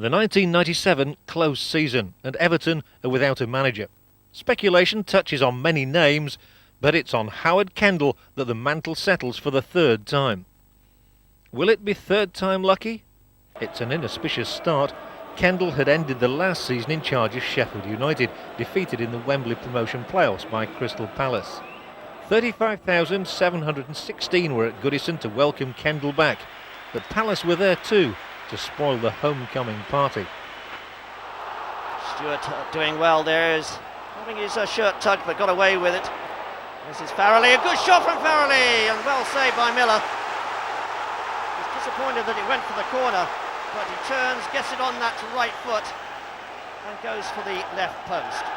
The 1997 close season, and Everton are without a manager. Speculation touches on many names, but it's on Howard Kendall that the mantle settles for the third time. Will it be third time lucky? It's an inauspicious start. Kendall had ended the last season in charge of Sheffield United, defeated in the Wembley promotion playoffs by Crystal Palace. 35,716 were at Goodison to welcome Kendall back, but Palace were there too to spoil the homecoming party. Stewart doing well there, is having his shirt tugged but got away with it. This is Farrelly, a good shot from Farrelly, and well saved by Miller. He's disappointed that it went for the corner, but he turns, gets it on that right foot and goes for the left post.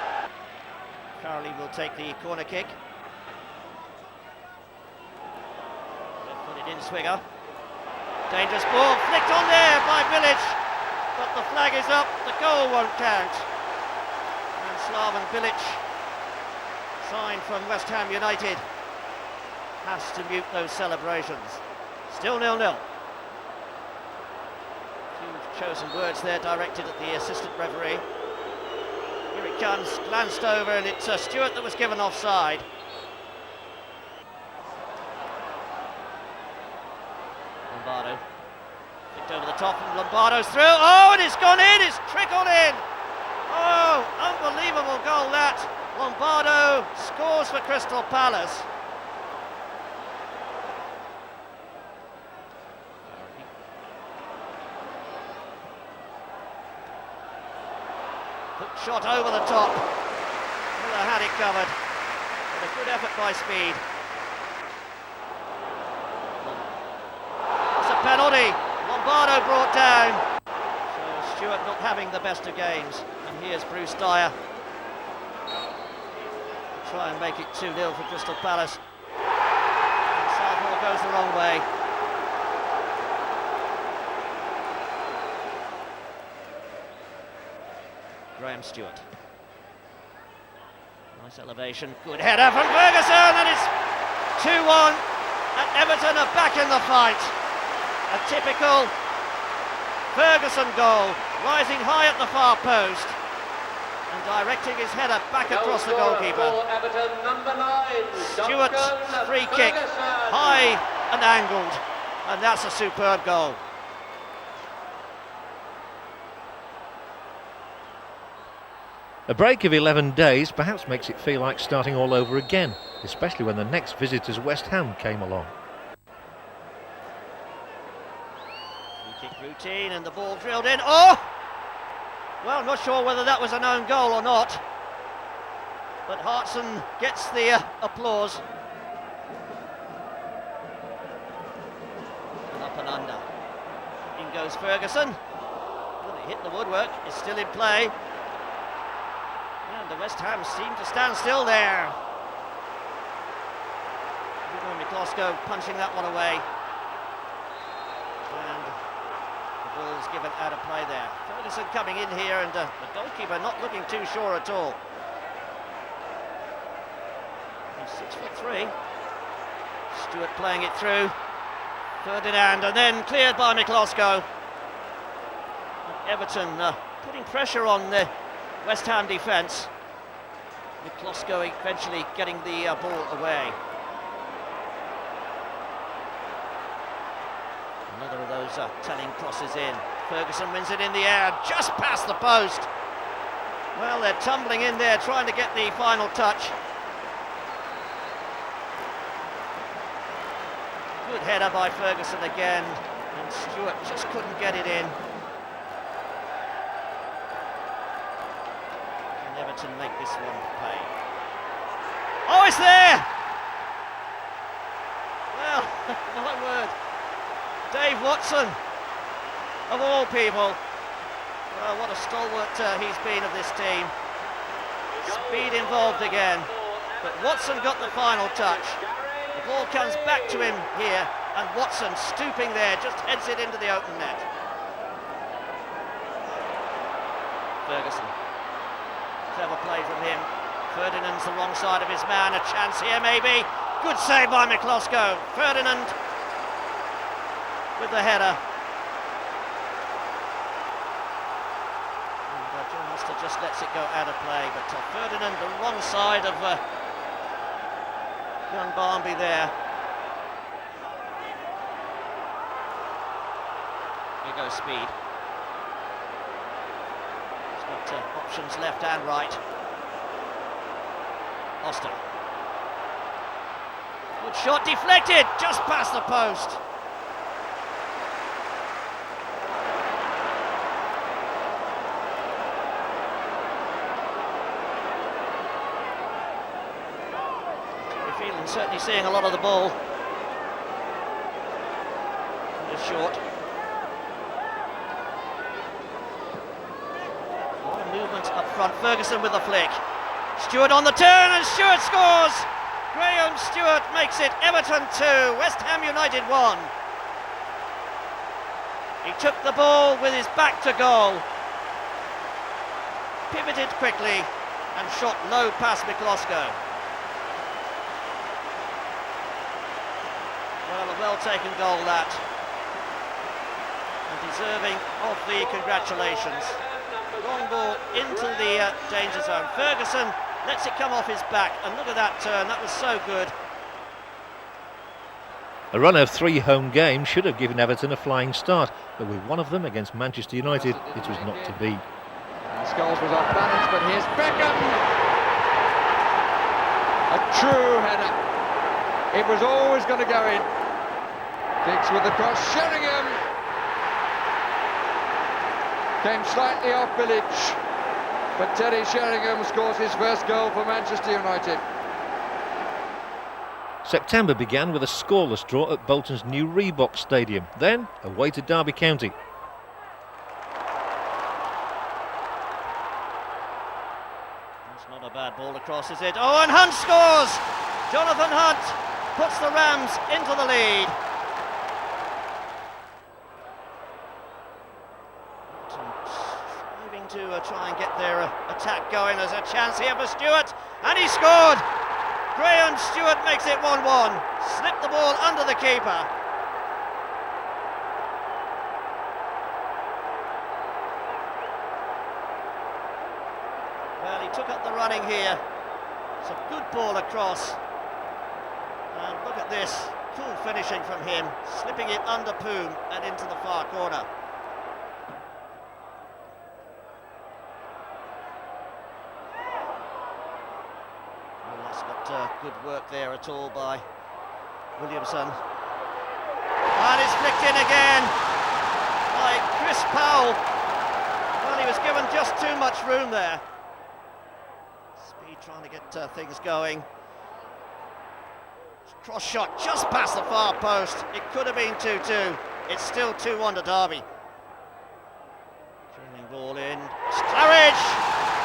Farrelly will take the corner kick. Left-footed in Swigger. Dangerous ball, flicked on there by Bilic, but the flag is up, the goal won't count. And Slaven Bilic, signed from West Ham United, has to mute those celebrations. Still 0-0. Few chosen words there directed at the assistant referee. Here it comes, glanced over, and it's Stewart that was given offside. Lombardo, kicked over the top, and Lombardo's through. Oh, and it's gone in, it's trickled in. Oh, unbelievable goal that. Lombardo scores for Crystal Palace. Hook shot over the top. Miller had it covered. But a good effort by Speed. It's a penalty. Lombardo brought down. So Stewart not having the best of games. And here's Bruce Dyer. Try and make it 2-0 for Crystal Palace. And Southall goes the wrong way. Graham Stewart. Nice elevation, good header from Ferguson, and it's 2-1, and Everton are back in the fight. A typical Ferguson goal, rising high at the far post and directing his header back across the goalkeeper. Everton, number 9, Stewart's free kick, high and angled, and that's a superb goal. A break of 11 days perhaps makes it feel like starting all over again, especially when the next visitors West Ham came along. Free kick routine and the ball drilled in. Oh! Well, not sure whether that was an own goal or not, but Hartson gets the applause. And up and under. In goes Ferguson. Well, it hit the woodwork, it's still in play. And the West Ham seem to stand still there. McCloskey punching that one away. And the ball's given out of play there. Ferguson coming in here, and the goalkeeper not looking too sure at all. He's 6'3". Stewart playing it through. Ferdinand, and then cleared by McCloskey. Everton putting pressure on the West Ham defence. McCloskey eventually getting the ball away. Another of those telling crosses in. Ferguson wins it in the air, just past the post. Well, they're tumbling in there, trying to get the final touch. Good header by Ferguson again, and Stewart just couldn't get it in. Can Everton make this one pay? Oh, it's there! Well, my word. Dave Watson, of all people. Well, what a stalwart he's been of this team. Speed involved again, but Watson got the final touch. The ball comes back to him here, and Watson, stooping there, just heads it into the open net. Ferguson. Clever play from him. Ferdinand's the wrong side of his man. A chance here, maybe. Good save by McCloskey. Ferdinand with the header. just lets it go out of play. But Ferdinand, the wrong side of young Barnby there. Here goes Speed. He's got options left and right. Oster. Good shot, deflected, just past the post. Certainly seeing a lot of the ball. It's short. A lot of movement up front. Ferguson with a flick. Stewart on the turn, and Stewart scores! Graham Stewart makes it Everton 2, West Ham United 1. He took the ball with his back to goal, pivoted quickly, and shot low past Miklosko. Well, a well-taken goal that, and deserving of the congratulations. Long ball into the danger zone. Ferguson lets it come off his back, and look at that turn, that was so good. A run of 3 home games should have given Everton a flying start, but with one of them against Manchester United, it was not to be. Scholes was off balance, but here's Beckham! A true header. It was always going to go in. Diggs with the cross, Sheringham! Came slightly off Bilic, but Terry Sheringham scores his first goal for Manchester United. September began with a scoreless draw at Bolton's new Reebok Stadium, then away to Derby County. That's not a bad ball across, is it? Oh, and Hunt scores! Jonathan Hunt puts the Rams into the lead. Striving to try and get their attack going. There's a chance here for Stewart, and he scored! Graham Stewart makes it 1-1. Slipped the ball under the keeper. Well, he took up the running here. It's a good ball across. And look at this, cool finishing from him, slipping it under Poom and into the far corner. Well, that's not good work there at all by Williamson. And it's flicked in again by Chris Powell. Well, he was given just too much room there. Speed trying to get things going. Cross shot just past the far post. It could have been 2-2. It's still 2-1 to Derby. Trailing ball in. Sturridge!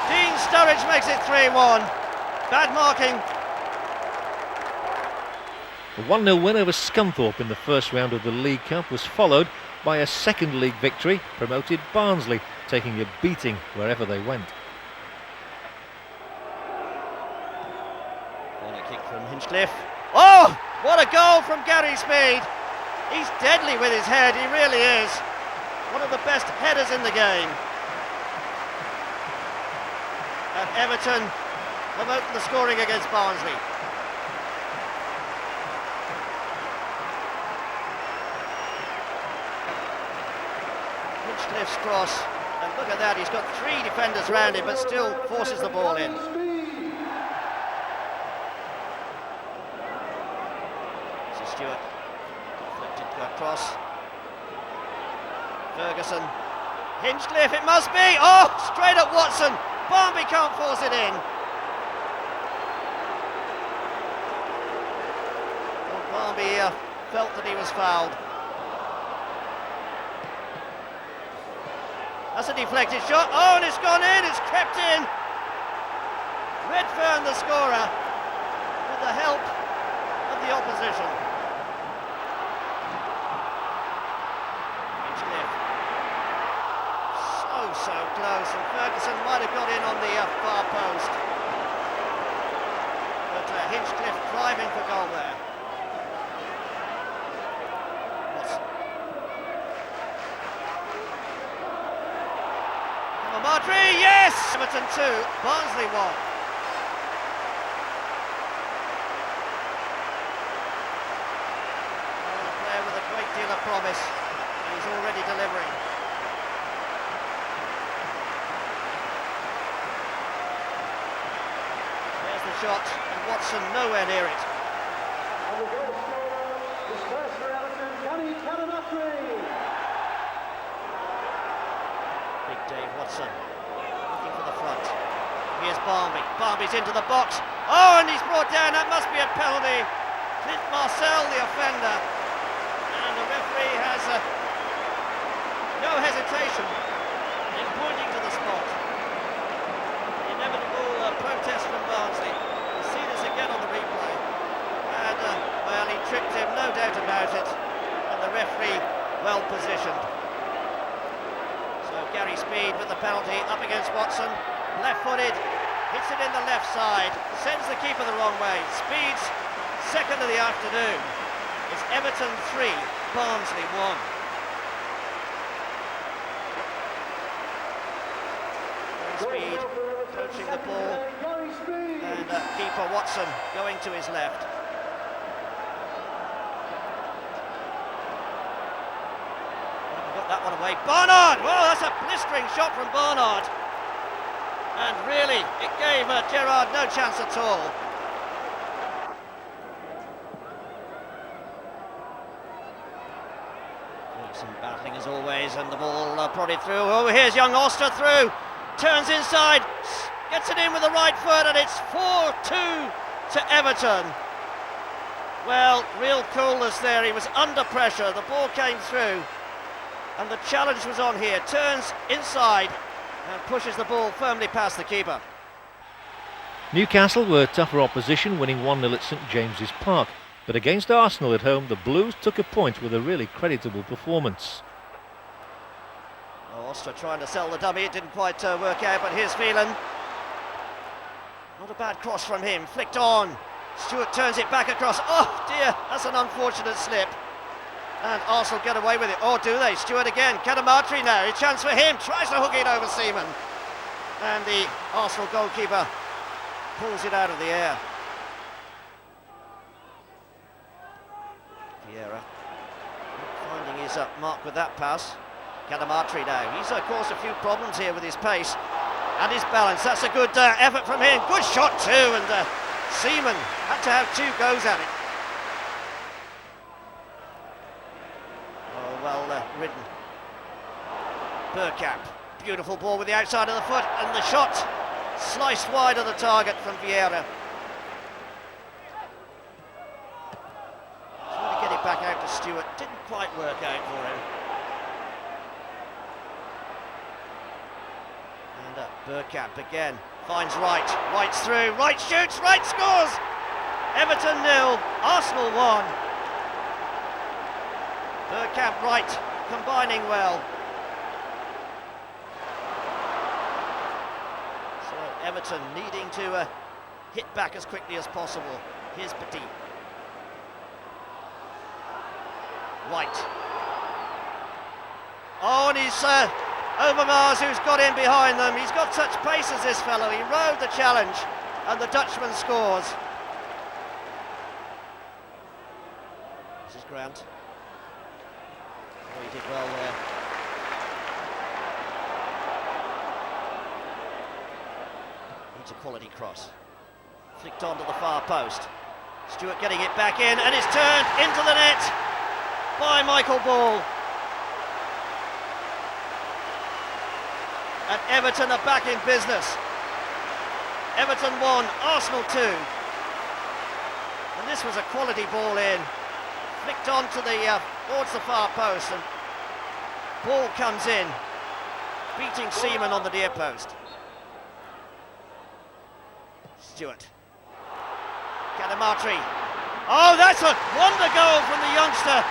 Dean Sturridge makes it 3-1. Bad marking. A 1-0 win over Scunthorpe in the first round of the League Cup was followed by a second league victory, promoted Barnsley, taking a beating wherever they went. Corner kick from Hinchcliffe. Oh, what a goal from Gary Speed. He's deadly with his head, he really is. One of the best headers in the game. And Everton have opened the scoring against Barnsley. Hinchcliffe's cross, and look at that, he's got 3 defenders round him, but still forces the ball in. Stewart, deflected across. Ferguson, Hinchcliffe, it must be! Oh, straight at Watson! Barnby can't force it in. Well, Barnby felt that he was fouled. That's a deflected shot. Oh, and it's gone in, it's crept in. Redfern, the scorer, with the help of the opposition. So close, and Ferguson might have got in on the far post, but Hinchcliffe driving for goal there. Watson. Martry, yes! Everton 2, Barnsley 1. A player with a great deal of promise. He's already delivering. There's the shot, and Watson nowhere near it. And the goal scorer is first for Everton, Johnny Calamatri. Big Dave Watson looking for the front. Here's Barmby. Barmby's into the box. Oh, and he's brought down. That must be a penalty. Clint Marcel, the offender. And the referee has no hesitation in pointing to the spot. The inevitable protest from Barnsley. We'll see this again on the replay. And, well, he tripped him, no doubt about it. And the referee well positioned. So Gary Speed with the penalty up against Watson. Left-footed, hits it in the left side, sends the keeper the wrong way. Speed's second of the afternoon. It's Everton 3, Barnsley 1. Speed approaching the ball, and keeper Watson going to his left. Got that one away. Barnard! Well, that's a blistering shot from Barnard. And really, it gave Gerrard no chance at all. Some battling as always, and the ball prodded through. Oh, here's young Oster through. Turns inside, gets it in with the right foot, and it's 4-2 to Everton. Well, real coolness there. He was under pressure. The ball came through, and the challenge was on here. Turns inside and pushes the ball firmly past the keeper. Newcastle were tougher opposition, winning 1-0 at St James's Park. But against Arsenal at home, the Blues took a point with a really creditable performance. Oh, Oster trying to sell the dummy. It didn't quite work out, but here's Phelan. Not a bad cross from him. Flicked on. Stewart turns it back across. Oh dear, that's an unfortunate slip. And Arsenal get away with it. Oh, do they? Stewart again. Calamatri now. A chance for him. Tries to hook it over Seaman. And the Arsenal goalkeeper pulls it out of the air. Vieira finding his mark with that pass. Calamatri now. He's caused a few problems here with his pace and his balance. That's a good effort from him. Good shot too. And Seaman had to have 2 goes at it. Ridden. Bergkamp, beautiful ball with the outside of the foot, and the shot sliced wide of the target from Vieira. Trying to get it back out to Stewart, didn't quite work out for him. And Bergkamp again, finds Wright, Wright's through, Wright shoots, Wright scores! Everton 0, Arsenal 1. Bergkamp, Wright, combining well. So Everton needing to hit back as quickly as possible. Here's Petit. White. Oh, and he's Overmars who's got in behind them. He's got such pace as this fellow. He rode the challenge, and the Dutchman scores. This is Grant. Oh, he did well there. It's a quality cross. Flicked onto the far post. Stewart getting it back in, and it's turned into the net by Michael Ball. And Everton are back in business. Everton 1, Arsenal 2. And this was a quality ball in. Flicked onto towards the far post, and ball comes in, beating Seaman on the near post. Stewart. Calamatri. Oh, that's a wonder goal from the youngster,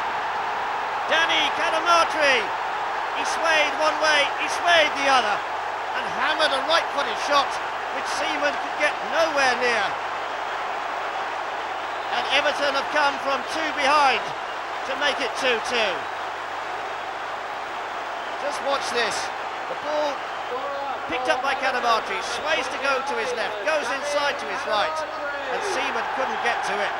Danny Calamatri. He swayed one way, he swayed the other, and hammered a right-footed shot, which Seaman could get nowhere near. And Everton have come from 2 behind to make it 2-2. Just watch this. The ball Picked up by Cadamartri, sways to go to his left, goes inside to his right, and Seaman couldn't get to it.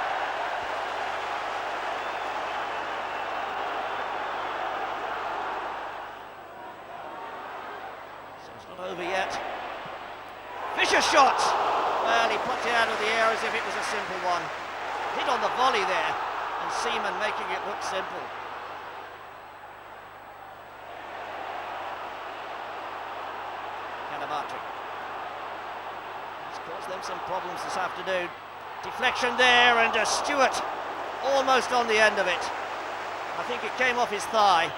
So it's not over yet. Vicious shot! Well, he plucked it out of the air as if it was a simple one. Hit on the volley there, and Seaman making it look simple. Cadamartri. It's caused them some problems this afternoon. Deflection there, and Stewart almost on the end of it. I think it came off his thigh.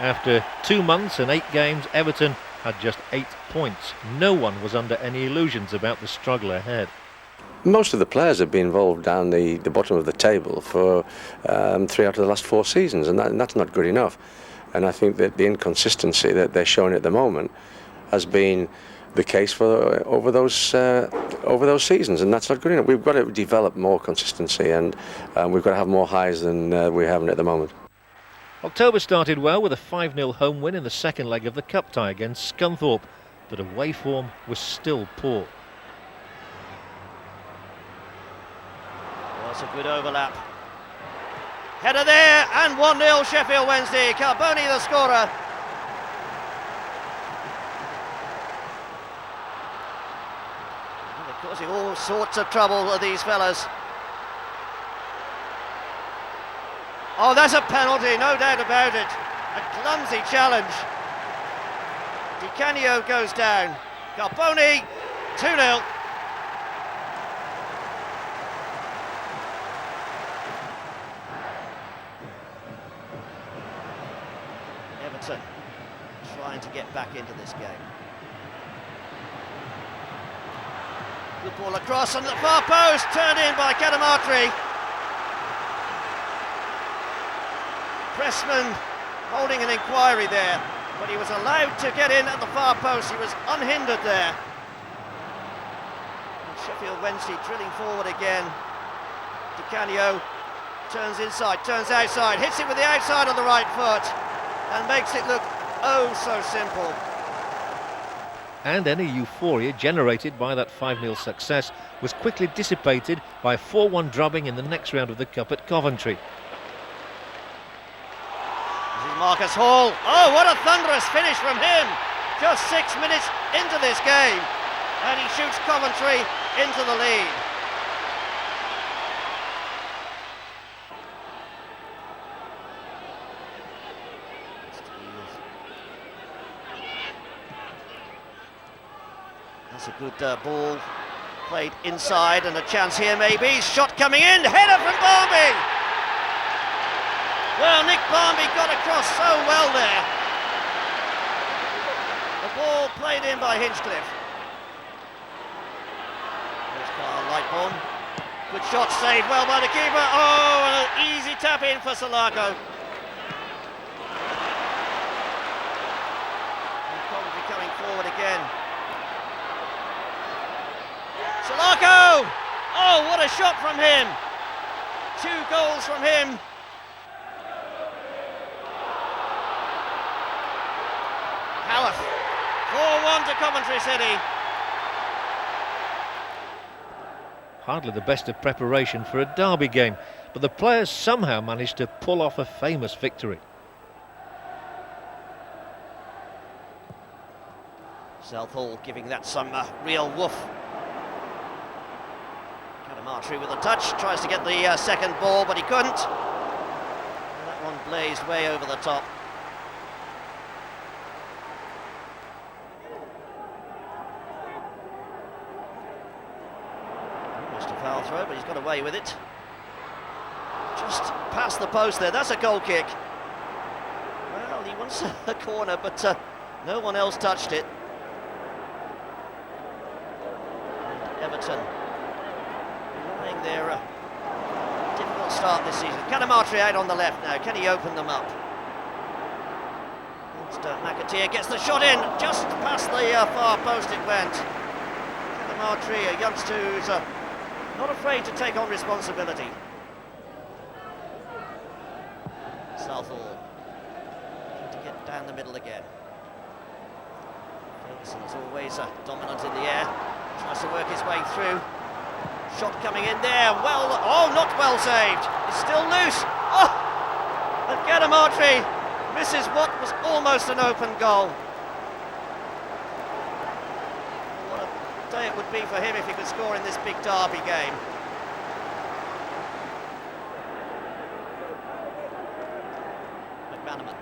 After 2 months and 8 games, Everton had just 8 points. No one was under any illusions about the struggle ahead. Most of the players have been involved down the bottom of the table for 3 out of the last 4 seasons, and that's not good enough. And I think that the inconsistency that they're showing at the moment has been the case for over those seasons, and that's not good enough. We've got to develop more consistency, and we've got to have more highs than we're having at the moment. October started well with a 5-0 home win in the second leg of the cup tie against Scunthorpe, but away form was still poor. That's a good overlap. Header there, and 1-0 Sheffield Wednesday. Carboni the scorer. And they're causing all sorts of trouble with these fellas. Oh, that's a penalty, no doubt about it. A clumsy challenge. Di Canio goes down. Carboni, 2-0. Everton trying to get back into this game. Good ball across on the far post, turned in by Cadamartri. Pressman holding an inquiry there, but he was allowed to get in at the far post. He was unhindered there. And Sheffield Wednesday drilling forward again. Di Canio turns inside, turns outside, hits it with the outside of the right foot, and makes it look oh so simple. And any euphoria generated by that 5-0 success was quickly dissipated by a 4-1 drubbing in the next round of the Cup at Coventry. This is Marcus Hall. Oh, what a thunderous finish from him! Just 6 minutes into this game, and he shoots Coventry into the lead. That's a good ball played inside, and a chance here maybe. Shot coming in, header from Barmby. Well, Nick Barmby got across so well there. The ball played in by Hinchcliffe. There's Carl Lightbourne. Good shot, saved well by the keeper. Oh, and an easy tap in for Salako. And Coventry coming forward again. Salako! Oh, what a shot from him! 2 goals from him. Howarth, 4-1 to Coventry City. Hardly the best of preparation for a derby game, but the players somehow managed to pull off a famous victory. Southall giving that some real woof. Cadamartri with a touch, tries to get the second ball, but he couldn't. And that one blazed way over the top. Almost a foul throw, but he's got away with it. Just past the post there, that's a goal kick. Well, he wants a corner, but no one else touched it. Everton relying their difficult start this season. Cadamartri out on the left now. Can he open them up? McAteer gets the shot in. Just past the far post it went. Cadamartri, a youngster who's not afraid to take on responsibility. Southall looking to get down the middle again. Wilson is always dominant in the air. Tries to work his way through. Shot coming in there. Well, oh, not well saved. It's still loose. Oh, and Cadamartri misses what was almost an open goal. What a day it would be for him if he could score in this big derby game. McManaman.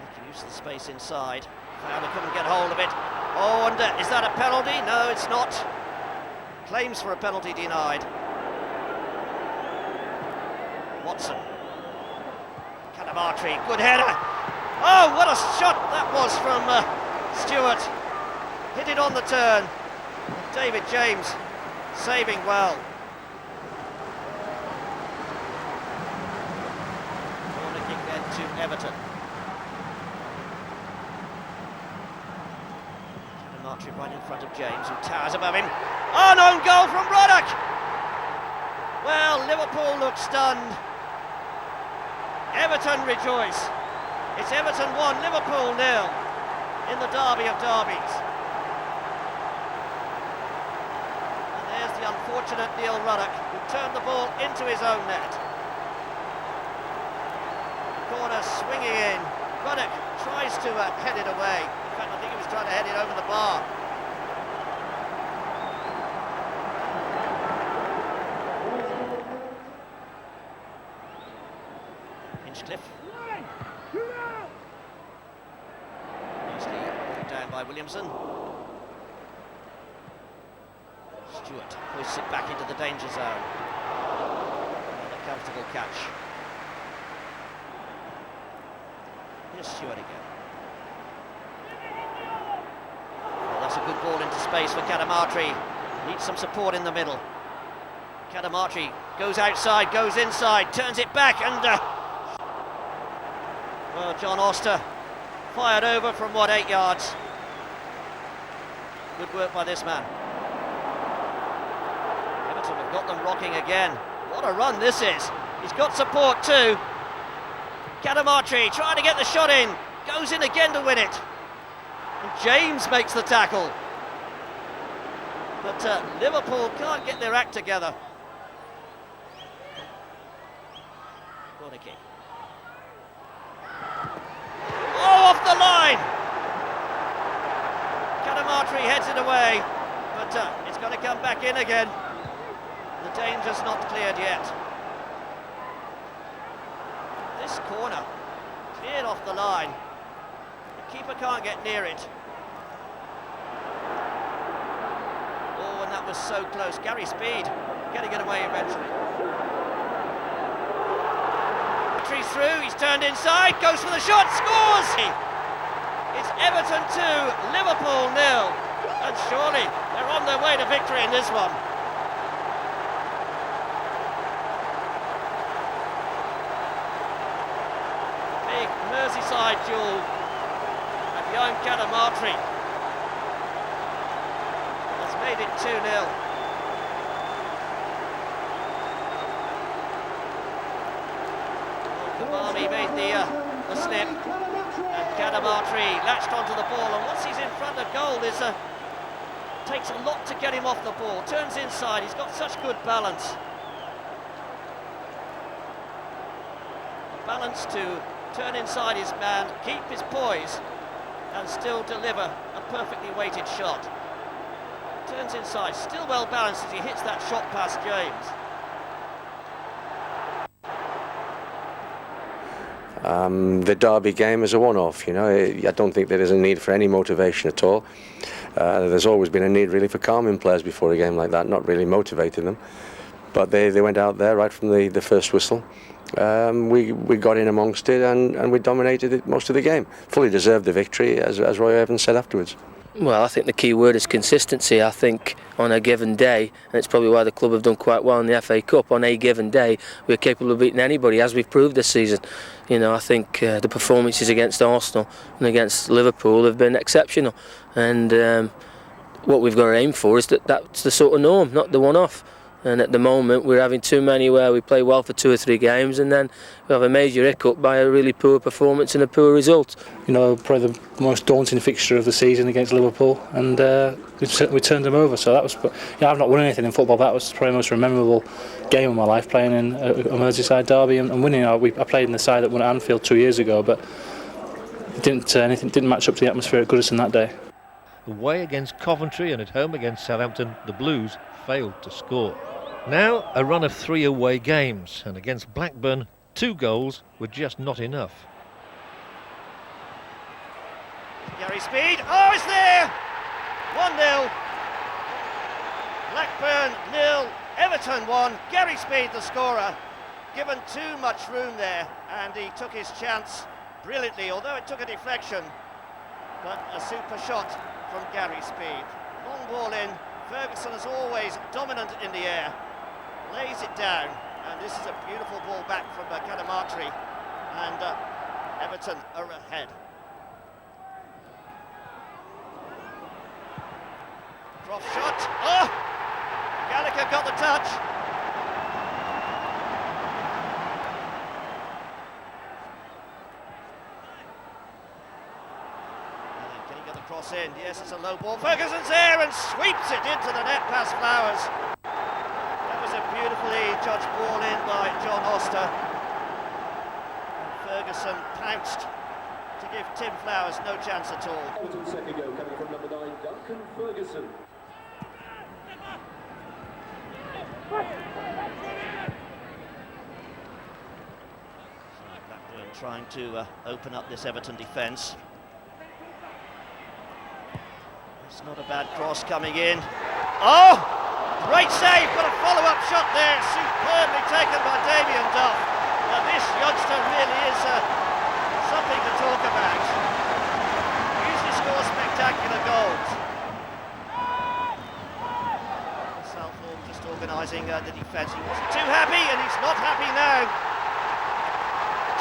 Making use of the space inside. Fowler couldn't get hold of it. Oh, and is that a penalty? No, it's not. Claims for a penalty denied. Watson. Cadamartri, good header. Oh, what a shot that was from Stewart. Hit it on the turn. David James saving well. Corner kick then to Everton. Cadamartri right in front of James, who towers above him. Oh, an own goal from Ruddock. Well, Liverpool look stunned. Everton rejoice. It's Everton 1, Liverpool 0 in the derby of derbies. And there's the unfortunate Neil Ruddock, who turned the ball into his own net. Corner swinging in. Ruddock tries to head it away. In fact, I think he was trying to head it over the bar. Hinchcliffe. Nicely brought down by Williamson. Stewart hoists it back into the danger zone. And a comfortable catch. Here's Stewart again. Well, that's a good ball into space for Cadamartri. Needs some support in the middle. Cadamartri goes outside, goes inside, turns it back, and well, John Oster fired over from what, 8 yards. Good work by this man. Everton have got them rocking again. What a run this is. He's got support too. Cadamartri trying to get the shot in. Goes in again to win it. And James makes the tackle. But Liverpool can't get their act together. Corner kick. Oh, off the line! Cadamartri heads it away, but it's going to come back in again. The danger's not cleared yet. This corner cleared off the line. The keeper can't get near it. Oh, and that was so close. Gary Speed getting it away eventually. He's through, he's turned inside, goes for the shot, scores! It's Everton 2, Liverpool 0, and surely they're on their way to victory in this one. Big Merseyside duel, and young Cadamartri has made it 2-0. He made the slip, and Cadamartri latched onto the ball, and once he's in front of goal, takes a lot to get him off the ball. Turns inside, he's got such good balance. Balance to turn inside his man, keep his poise, and still deliver a perfectly weighted shot. Turns inside, still well balanced as he hits that shot past James. The derby game is a one-off, you know. I don't think there is a need for any motivation at all. There's always been a need really for calming players before a game like that, not really motivating them. But they went out there right from the first whistle. We got in amongst it and we dominated it most of the game. Fully deserved the victory, as Roy Evans said afterwards. Well, I think the key word is consistency. I think on a given day, and it's probably why the club have done quite well in the FA Cup, on a given day we're capable of beating anybody, as we've proved this season. You know, I think the performances against Arsenal and against Liverpool have been exceptional, and what we've got to aim for is that's the sort of norm, not the one-off. And at the moment we're having too many where we play well for 2 or 3 games and then we have a major hiccup by a really poor performance and a poor result. You know, probably the most daunting fixture of the season against Liverpool, and we turned them over. So that was, you know, I've not won anything in football. That was probably the most memorable game of my life, playing in a Merseyside derby and winning. I played in the side that won at Anfield 2 years ago, but it didn't match up to the atmosphere at Goodison that day. Away against Coventry and at home against Southampton, the Blues failed to score. Now a run of 3 away games, and against Blackburn 2 goals were just not enough. Gary Speed, oh, it's there! 1-0. Blackburn 0, Everton 1. Gary Speed the scorer, given too much room there, and he took his chance brilliantly, although it took a deflection. But a super shot from Gary Speed. Long ball in, Ferguson is always dominant in the air. Lays it down, and this is a beautiful ball back from Cadamartri, and Everton are ahead. Cross shot, oh! Gallagher got the touch. Can he get the cross in? Yes, it's a low ball. Ferguson's there and sweeps it into the net past Flowers. A beautifully judged ball in by John Oster. And Ferguson pounced to give Tim Flowers no chance at all. Everton's second goal coming from number 9, Duncan Ferguson. Blackburn trying to open up this Everton defence. It's not a bad cross coming in. Oh! Great save, but a follow-up shot there, superbly taken by Damien Duff. Now this youngster really is something to talk about. He usually scores spectacular goals. Southall just organising the defence. He wasn't too happy, and he's not happy now.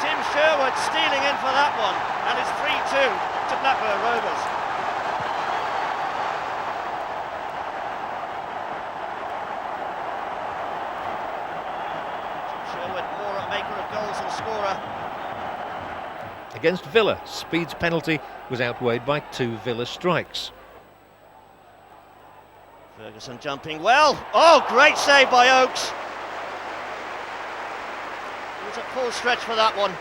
Tim Sherwood stealing in for that one, and it's 3-2 to Blackburn Rovers. Against Villa, Speed's penalty was outweighed by 2 Villa strikes. Ferguson jumping well. Oh, great save by Oakes. It was a full stretch for that one.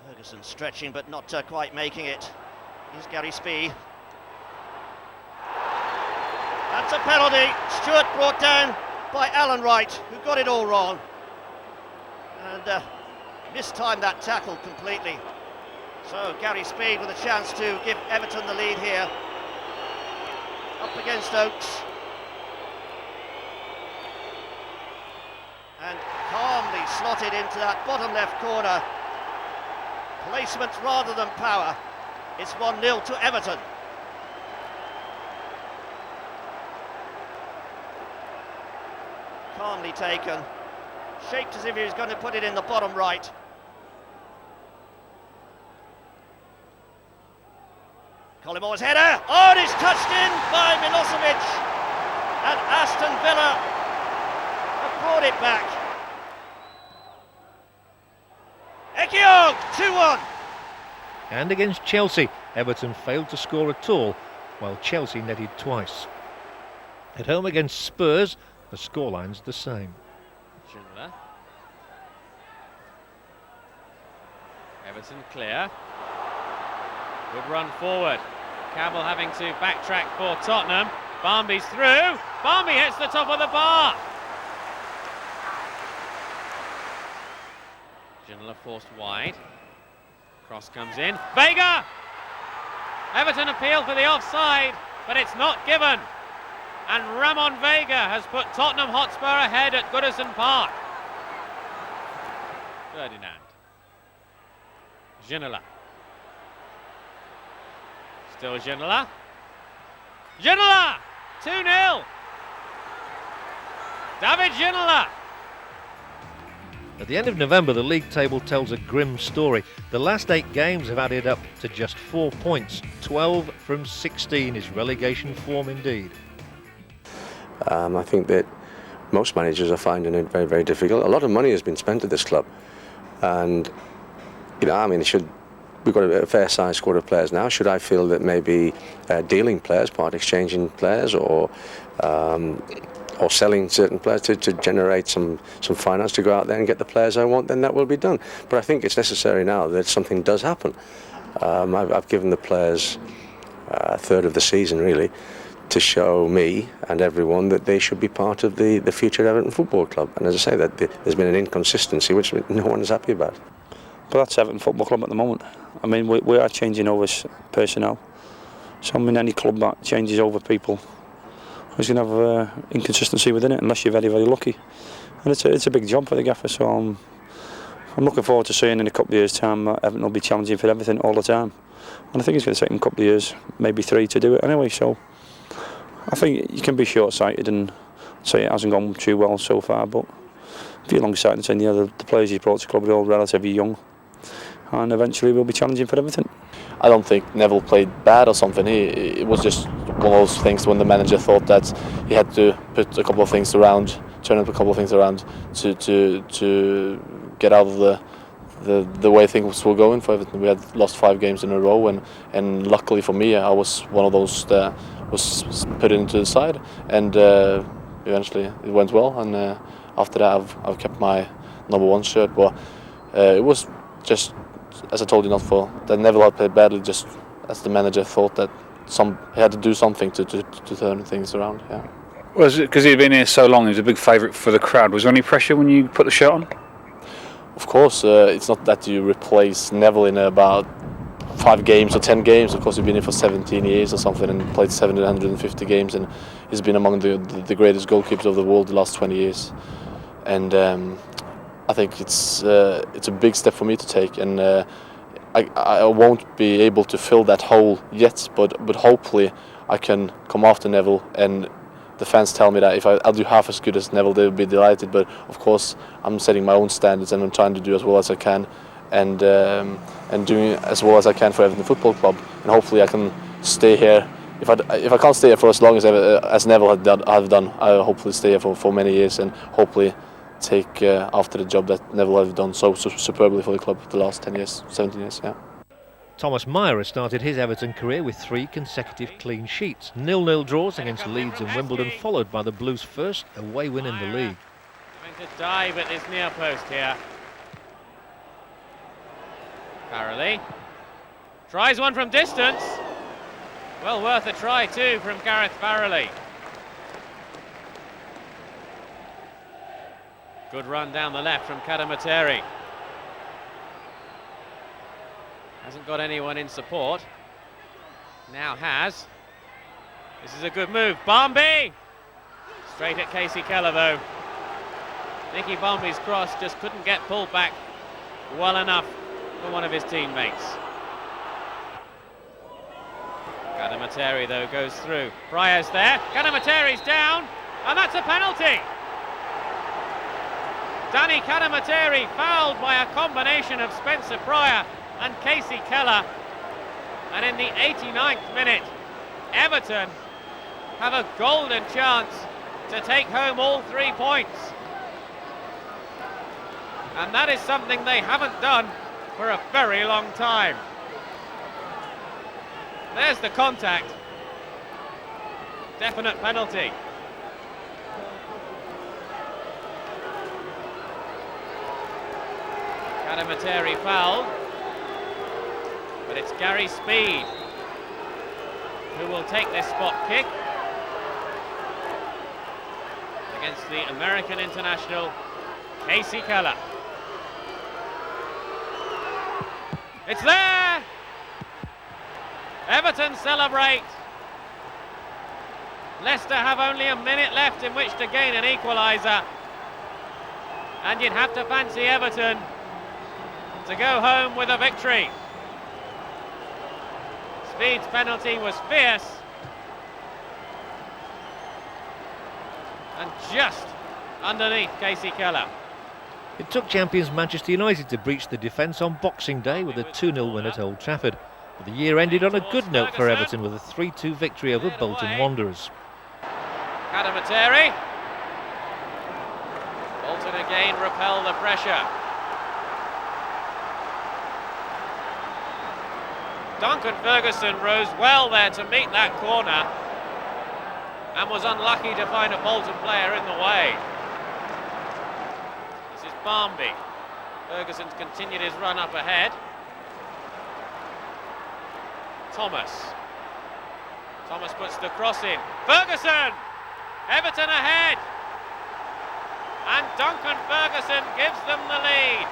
Ferguson stretching but not quite making it. Here's Gary Speed. That's a penalty. Stewart brought down by Alan Wright, who got it all wrong. And mistimed that tackle completely. So Gary Speed with a chance to give Everton the lead here. Up against Oakes. And calmly slotted into that bottom left corner. Placement rather than power. It's 1-0 to Everton. Calmly taken. Shaped as if he was going to put it in the bottom right. Collimore's header. Oh, and it's touched in by Milosevic. And Aston Villa have brought it back. Ekiong, 2-1. And against Chelsea, Everton failed to score at all, while Chelsea netted twice. At home against Spurs, the scoreline's the same. Schindler. Everton clear. Good run forward. Campbell having to backtrack for Tottenham. Barmby's through. Barmby hits the top of the bar. Schindler forced wide. Cross comes in. Vega! Everton appeal for the offside, but it's not given. And Ramon Vega has put Tottenham Hotspur ahead at Goodison Park. Ferdinand. Ginola. Still Ginola. Ginola! 2-0. David Ginola. At the end of November, the league table tells a grim story. The last 8 games have added up to just 4 points. 12 from 16 is relegation form indeed. I think that most managers are finding it very, very difficult. A lot of money has been spent at this club, and I mean, we've got a fair-sized squad of players now. Should I feel that maybe dealing players, part exchanging players, or selling certain players to generate some finance to go out there and get the players I want, then that will be done. But I think it's necessary now that something does happen. I've given the players a third of the season, really, to show me and everyone that they should be part of the future Everton Football Club. And as I say, that there's been an inconsistency which no one is happy about. But that's Everton Football Club at the moment. I mean, we are changing over personnel. So I mean, any club that changes over people is going to have inconsistency within it, unless you're very, very lucky. And it's a big job for the gaffer. So I'm looking forward to seeing in a couple of years' time that Everton will be challenging for everything all the time. And I think it's going to take them a couple of years, maybe 3, to do it anyway. So I think you can be short-sighted and say it hasn't gone too well so far, but if you're long-sighted and saying the players you brought to the club are all relatively young, and eventually we'll be challenging for everything. I don't think Neville played bad or something. It was just one of those things when the manager thought that he had to put a couple of things around, turn up a couple of things around to get out of the way things were going for Everton. We had lost 5 games in a row, and luckily for me, I was one of those that was put into the side, and eventually it went well. And after that, I've kept my number 1 shirt. But it was just, as I told you, not for that Neville had played badly, just as the manager thought that he had to do something to turn things around. Yeah. Was it because he'd been here so long? He was a big favourite for the crowd. Was there any pressure when you put the shirt on? Of course, it's not that you replace Neville in about 5 games or 10 games. Of course, he's been here for 17 years or something and played 750 games, and he's been among the greatest goalkeepers of the world the last 20 years. And I think it's a big step for me to take, and I won't be able to fill that hole yet, but hopefully I can come after Neville, and the fans tell me that if I'll do half as good as Neville, they'll be delighted. But of course, I'm setting my own standards, and I'm trying to do as well as I can, and doing as well as I can for Everton Football Club, and hopefully I can stay here. If I can't stay here for as long as Neville have done, I'll hopefully stay here for many years, and hopefully take after the job that Neville have done so superbly for the club the last 10 years, 17 years. Yeah. Thomas Meyer has started his Everton career with 3 consecutive clean sheets. 0-0 draws against Leeds and Wimbledon, followed by the Blues' first away win in the league. Going to dive at this near post here. Farrelly tries one from distance. Well worth a try too from Gareth Farrelly. Good run down the left from Kadamateri. Hasn't got anyone in support. Now has. This is a good move. Barmby! Straight at Casey Keller though. Nicky Barmby's cross just couldn't get pulled back well enough for one of his teammates. Kadamateri though goes through. Pryor's there. Kadamateri's down, and that's a penalty. Danny Kadamateri fouled by a combination of Spencer Pryor and Casey Keller, and in the 89th minute Everton have a golden chance to take home all 3 points, and that is something they haven't done for a very long time. There's the contact, definite penalty. Kadamateri fouled, but it's Gary Speed who will take this spot kick against the American international Casey Keller. It's there! Everton celebrate. Leicester have only a minute left in which to gain an equaliser, and you'd have to fancy Everton to go home with a victory. Speed's penalty was fierce and just underneath Casey Keller. It took champions Manchester United to breach the defence on Boxing Day with a 2-0 win at Old Trafford. But the year ended on a good note for Everton with a 3-2 victory over Bolton Wanderers. Cadamateri. Bolton again repel the pressure. Duncan Ferguson rose well there to meet that corner and was unlucky to find a Bolton player in the way. This is Barmby. Ferguson's continued his run up ahead. Thomas puts the cross in. Ferguson! Everton ahead! And Duncan Ferguson gives them the lead.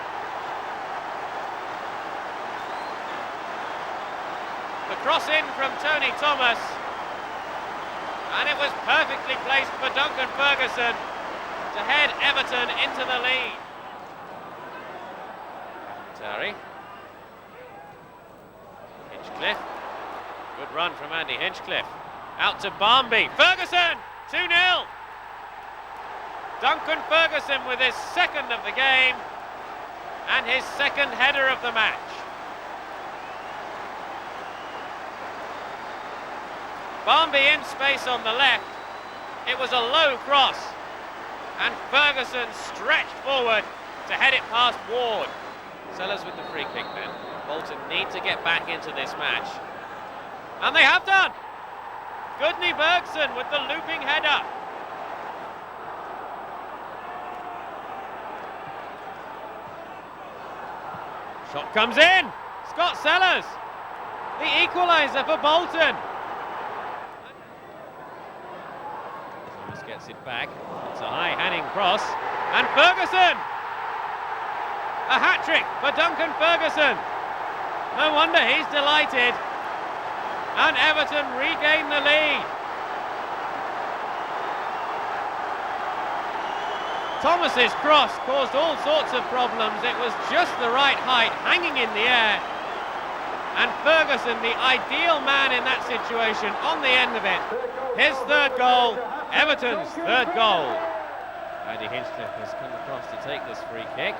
The cross in from Tony Thomas, and it was perfectly placed for Duncan Ferguson to head Everton into the lead. Terry. Hinchcliffe. Good run from Andy Hinchcliffe. Out to Barmby. Ferguson! 2-0. Duncan Ferguson with his second of the game and his second header of the match. Barmby in space on the left. It was a low cross and Ferguson stretched forward to head it past Ward. Sellers with the free kick then. Bolton need to get back into this match. And they have done! Gudny Bergson with the looping header. Shot comes in! Scott Sellers! The equaliser for Bolton. Thomas gets it back. It's a high Hanning cross. And Ferguson! A hat-trick for Duncan Ferguson. No wonder he's delighted. And Everton regain the lead. Thomas's cross caused all sorts of problems. It was just the right height, hanging in the air. And Ferguson, the ideal man in that situation, on the end of it. His third goal, Everton's third goal. Andy Hinchcliffe has come across to take this free kick.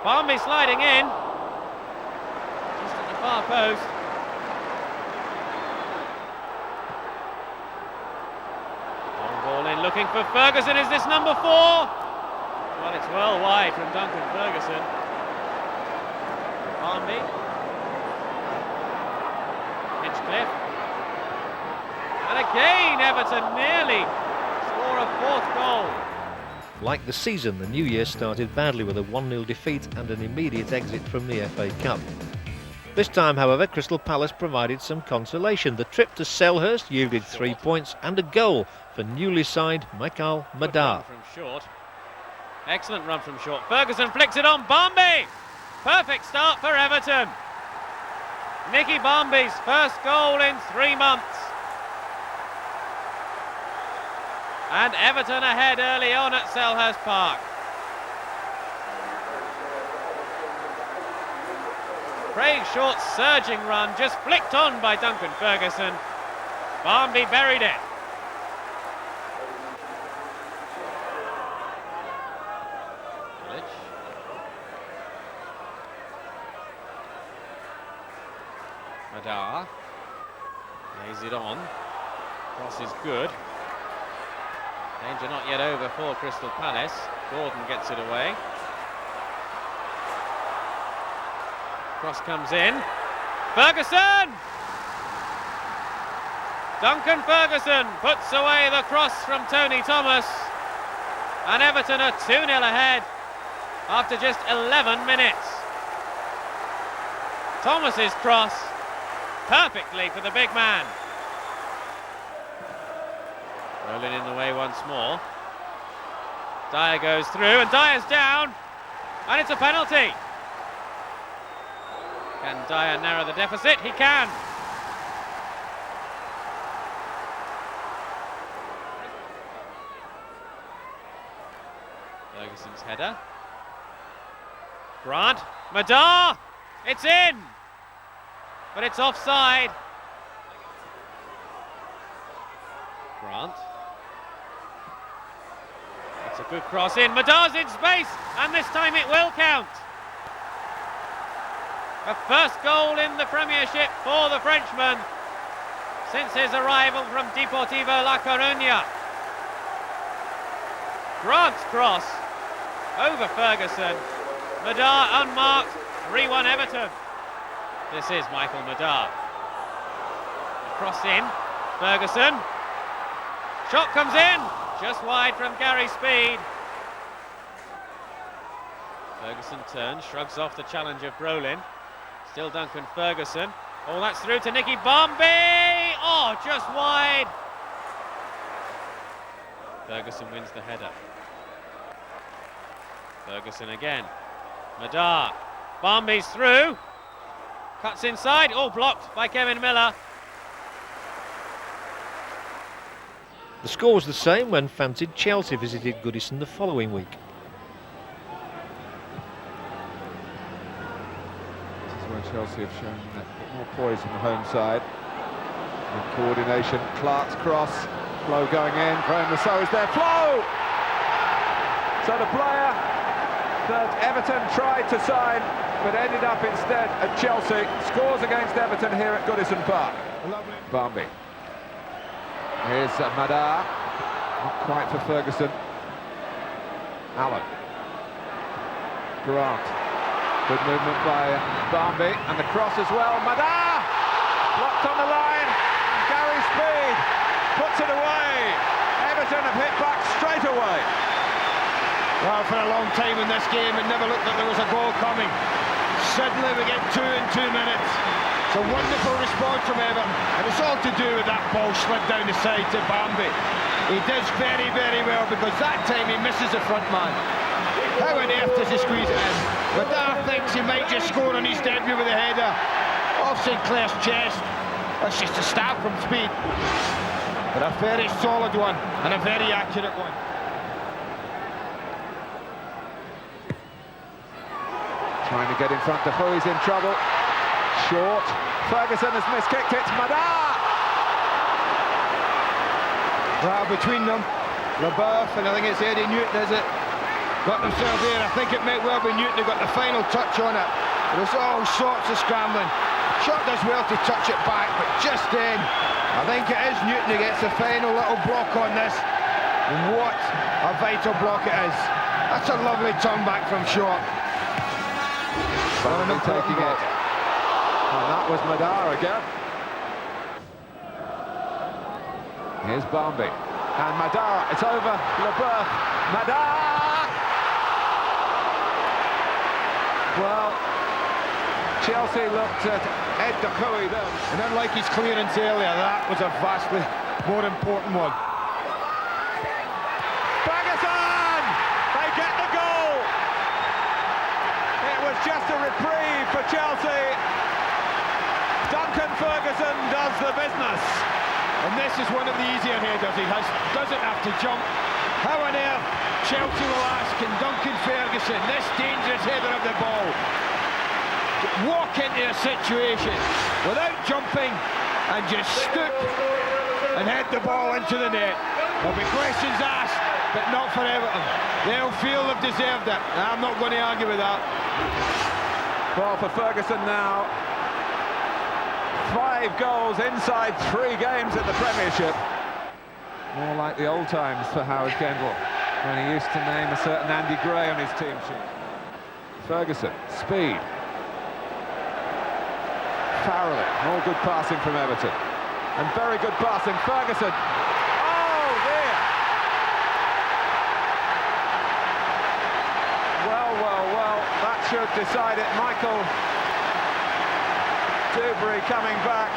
Barmby sliding in, just at the far post. Long ball in, looking for Ferguson. Is this number 4? Well, it's well wide from Duncan Ferguson. Barmby. Hinchcliffe. And again, Everton nearly score a fourth goal. Like the season, the new year started badly with a 1-0 defeat and an immediate exit from the FA Cup. This time, however, Crystal Palace provided some consolation. The trip to Selhurst yielded 3 points and a goal for newly signed Michael Madar. From short. Excellent run from short. Ferguson flicks it on Barmby. Perfect start for Everton. Nicky Barmby's first goal in 3 months. And Everton ahead early on at Selhurst Park. Craig Short's surging run just flicked on by Duncan Ferguson. Barmby buried it. Madar lays it on. Cross is good. Danger not yet over for Crystal Palace. Gordon gets it away. Cross comes in. Ferguson! Duncan Ferguson puts away the cross from Tony Thomas. And Everton are 2-0 ahead after just 11 minutes. Thomas's cross, perfectly for the big man. Rolling in the way once more. Dyer goes through and Dyer's down. And it's a penalty. Can Dyer narrow the deficit? He can. Ferguson's header. Grant. Madar! It's in! But it's offside. Grant. It's a good cross in. Madar's in space, and this time it will count. A first goal in the Premiership for the Frenchman since his arrival from Deportivo La Coruña. Grant's cross over Ferguson. Madar unmarked, 3-1 Everton. This is Michael Madar. Cross in, Ferguson. Shot comes in, just wide from Gary Speed. Ferguson turns, shrugs off the challenge of Brolin. Still Duncan Ferguson. Oh, that's through to Nicky Bombay. Oh, just wide. Ferguson wins the header. Ferguson again. Madar. Barmby's through. Cuts inside. Oh, blocked by Kevin Miller. The score was the same when fancied Chelsea visited Goodison the following week. This is where Chelsea have shown a bit more poise on the home side. And coordination, Clark's cross, Flo going in, Graham Rousseau is there, Flo! So the player that Everton tried to sign, but ended up instead at Chelsea, scores against Everton here at Goodison Park. Barmby. Here's Madar, not quite for Ferguson. Allen. Grant. Good movement by Barmby, and the cross as well. Madar! Blocked on the line. Gary Speed puts it away. Everton have hit back straight away. Well, for a long time in this game, it never looked like there was a goal coming. Suddenly we get 2 in 2 minutes. It's a wonderful response from Everton, and it's all to do with that ball slid down the side to Barmby. He does very, very well, because that time he misses the front man. How on earth does he squeeze it in? Madar thinks he might just score on his debut with a header off Sinclair's chest. That's just a stab from Speed. But a very solid one, and a very accurate one. Trying to get in front, Defoe's in trouble. Short. Ferguson has miskicked it. Madar! Well, between them, LaBeouf and I think it's Eddie Newton, is it? Got themselves there. I think it might well be Newton who got the final touch on it. There's all sorts of scrambling. Shot does well to touch it back, but just then, I think it is Newton who gets the final little block on this. What a vital block it is. That's a lovely turn back from short. Barmby taking it. And that was Madar again. Here's Barmby. And Madar, it's over. LeBeouf. Madar! Well, Chelsea looked at Ed Defoe then. And unlike his clearance earlier, that was a vastly more important one. Ferguson! They get the goal! It was just a reprieve for Chelsea. Duncan Ferguson does the business. And this is one of the easier headers. He doesn't have to jump. How on earth, Chelsea will ask, can Duncan Ferguson, this dangerous header of the ball, walk into a situation without jumping and just stoop and head the ball into the net? There'll be questions asked, but not for Everton. They'll feel they've deserved it. I'm not going to argue with that. Well, for Ferguson now, 5 goals inside 3 games in the Premiership. More like the old times for Howard Kendall, when he used to name a certain Andy Gray on his team sheet. Ferguson, Speed. Farrelly, more good passing from Everton. And very good passing, Ferguson. Oh, dear! Well, that should decide it. Michael Dewberry coming back.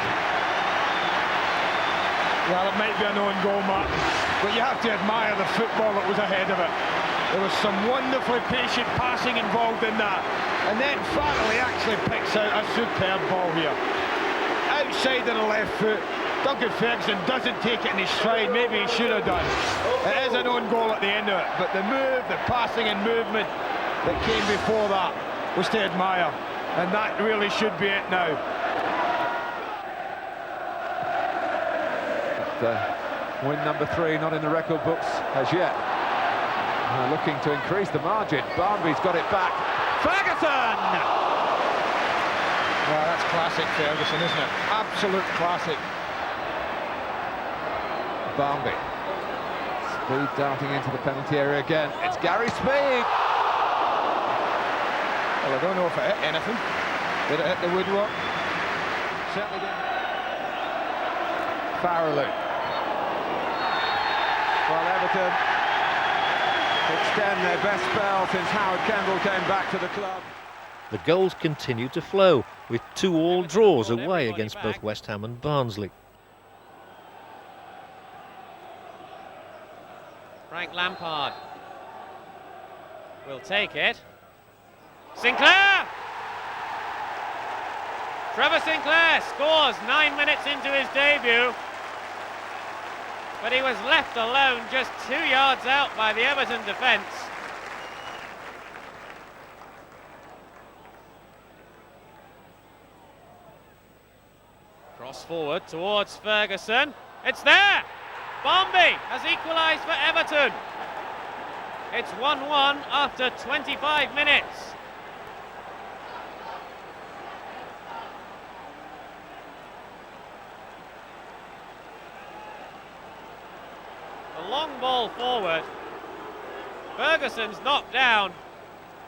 Well, it might be an own goal, Martin, but you have to admire the football that was ahead of it. There was some wonderfully patient passing involved in that. And then Farrelly actually picks out a superb ball here. Outside of the left foot, Duncan Ferguson doesn't take it in his stride, maybe he should have done. It is an own goal at the end of it, but the move, the passing and movement that came before that was to admire. And that really should be it now. Win number 3, not in the record books as yet. Looking to increase the margin. Barmby's got it back. Ferguson! Well, that's classic Ferguson, isn't it? Absolute classic. Barmby. Speed darting into the penalty area again. It's Gary Speed. Well, I don't know if it hit anything. Did it hit the woodwork? Certainly did. Farrelly. Well, Everton extend their best spell since Howard Kendall came back to the club. The goals continue to flow, with 2-2 draws away against both West Ham and Barnsley. Frank Lampard will take it. Sinclair! Trevor Sinclair scores 9 minutes into his debut, but he was left alone just 2 yards out by the Everton defence. Cross forward towards Ferguson. It's there! Barmby has equalised for Everton. It's 1-1 after 25 minutes. The long ball forward. Ferguson's knocked down,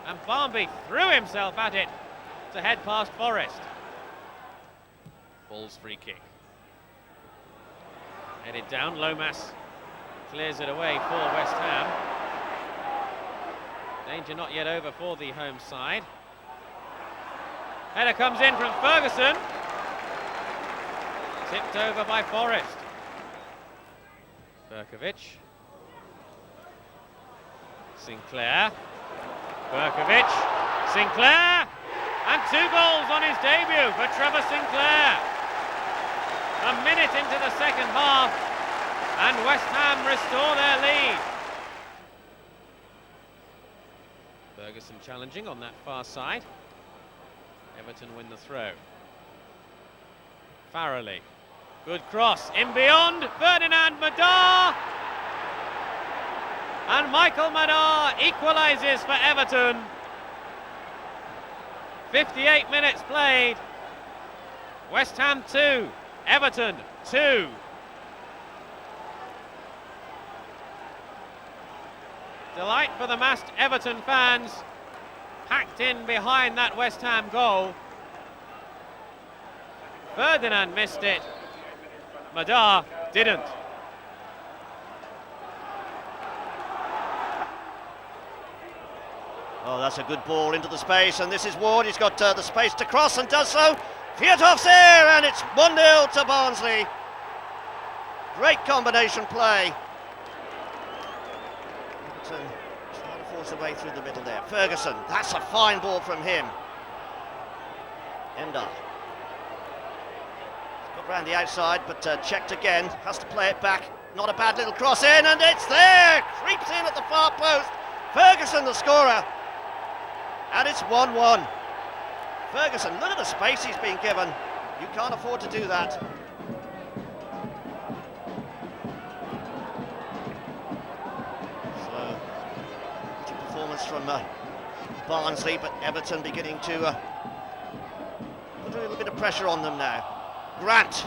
and Barmby threw himself at it to head past Forrest. Ball's free kick. Headed down, Lomas clears it away for West Ham. Danger not yet over for the home side. Header comes in from Ferguson. Tipped over by Forrest. Berkovic. Sinclair. Berkovic. Sinclair! And 2 goals on his debut for Trevor Sinclair. A minute into the second half, and West Ham restore their lead. Ferguson challenging on that far side. Everton win the throw. Farrelly. Good cross. In beyond. Ferdinand Madar. And Michael Madar equalises for Everton. 58 minutes played. West Ham 2. Everton 2. Delight for the massed Everton fans, packed in behind that West Ham goal. Ferdinand missed it. Madar didn't. Oh, that's a good ball into the space, and this is Ward. He's got the space to cross and does so. Fietov's there, and it's 1-0 to Barnsley. Great combination play. Everton trying to force a way through the middle there. Ferguson, that's a fine ball from him. Ender. He's got round the outside, but checked again. Has to play it back. Not a bad little cross in, and it's there! Creeps in at the far post. Ferguson, the scorer. And it's 1-1. Ferguson, look at the space he's been given. You can't afford to do that. So, good performance from Barnsley, but Everton beginning to put a little bit of pressure on them now. Grant.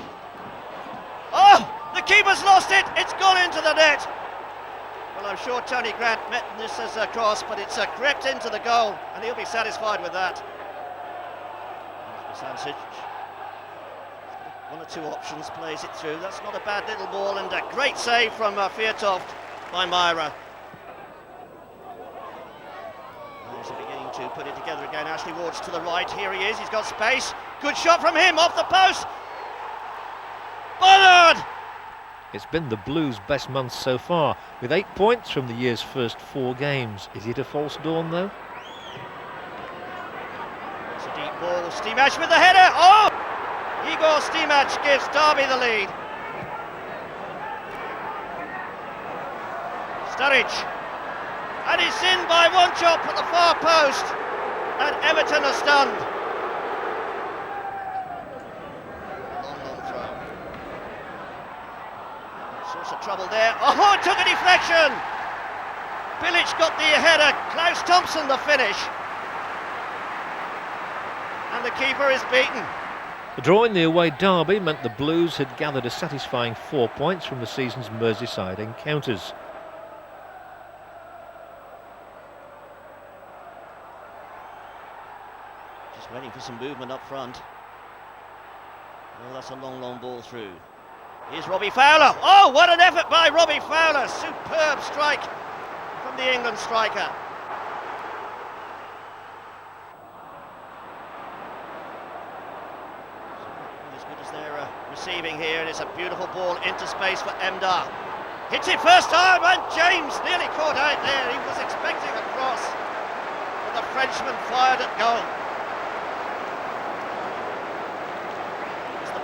Oh, the keeper's lost it. It's gone into the net. Well, I'm sure Tony Grant met this as a cross, but it's crept into the goal, and he'll be satisfied with that. Sancic. One or two options, plays it through. That's not a bad little ball, and a great save from Fiatoft by Myra. He's beginning to put it together again. Ashley Ward's to the right. Here he is. He's got space. Good shot from him off the post. Bernard! It's been the Blues' best month so far, with 8 points from the year's first 4 games. Is it a false dawn, though? It's a deep ball. Stimac with the header. Oh! Igor Stimac gives Derby the lead. Sturridge. And he's in by one chop at the far post. And Everton are stunned. Long throw. Source of trouble there. Oh, it took a deflection. Bilic got the header. Klaus Thompson the finish. And the keeper is beaten. The draw in the away derby meant the Blues had gathered a satisfying 4 points from the season's Merseyside encounters. waiting for some movement up front. Oh, that's a long ball through. Here's Robbie Fowler. Oh, what an effort by Robbie Fowler. Superb strike from the England striker. As good as they're receiving here, and it's a beautiful ball into space for Emdar. Hits it first time, and James nearly caught out there. He was expecting a cross, but the Frenchman fired at goal.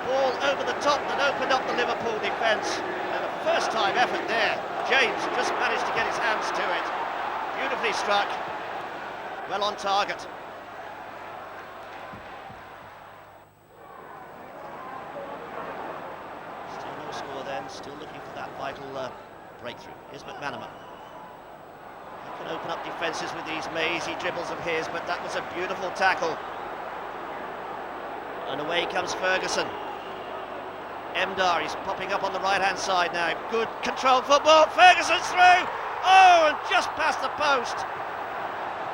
Ball over the top that opened up the Liverpool defence, and a first time effort there. James just managed to get his hands to it. Beautifully struck, well on target. Still no score then, still looking for that vital breakthrough. Here's McManaman. He can open up defences with these mazy dribbles of his, but that was a beautiful tackle. And away comes Ferguson. Emdar, he's popping up on the right-hand side now. Good controlled football. Ferguson's through. Oh, and just past the post.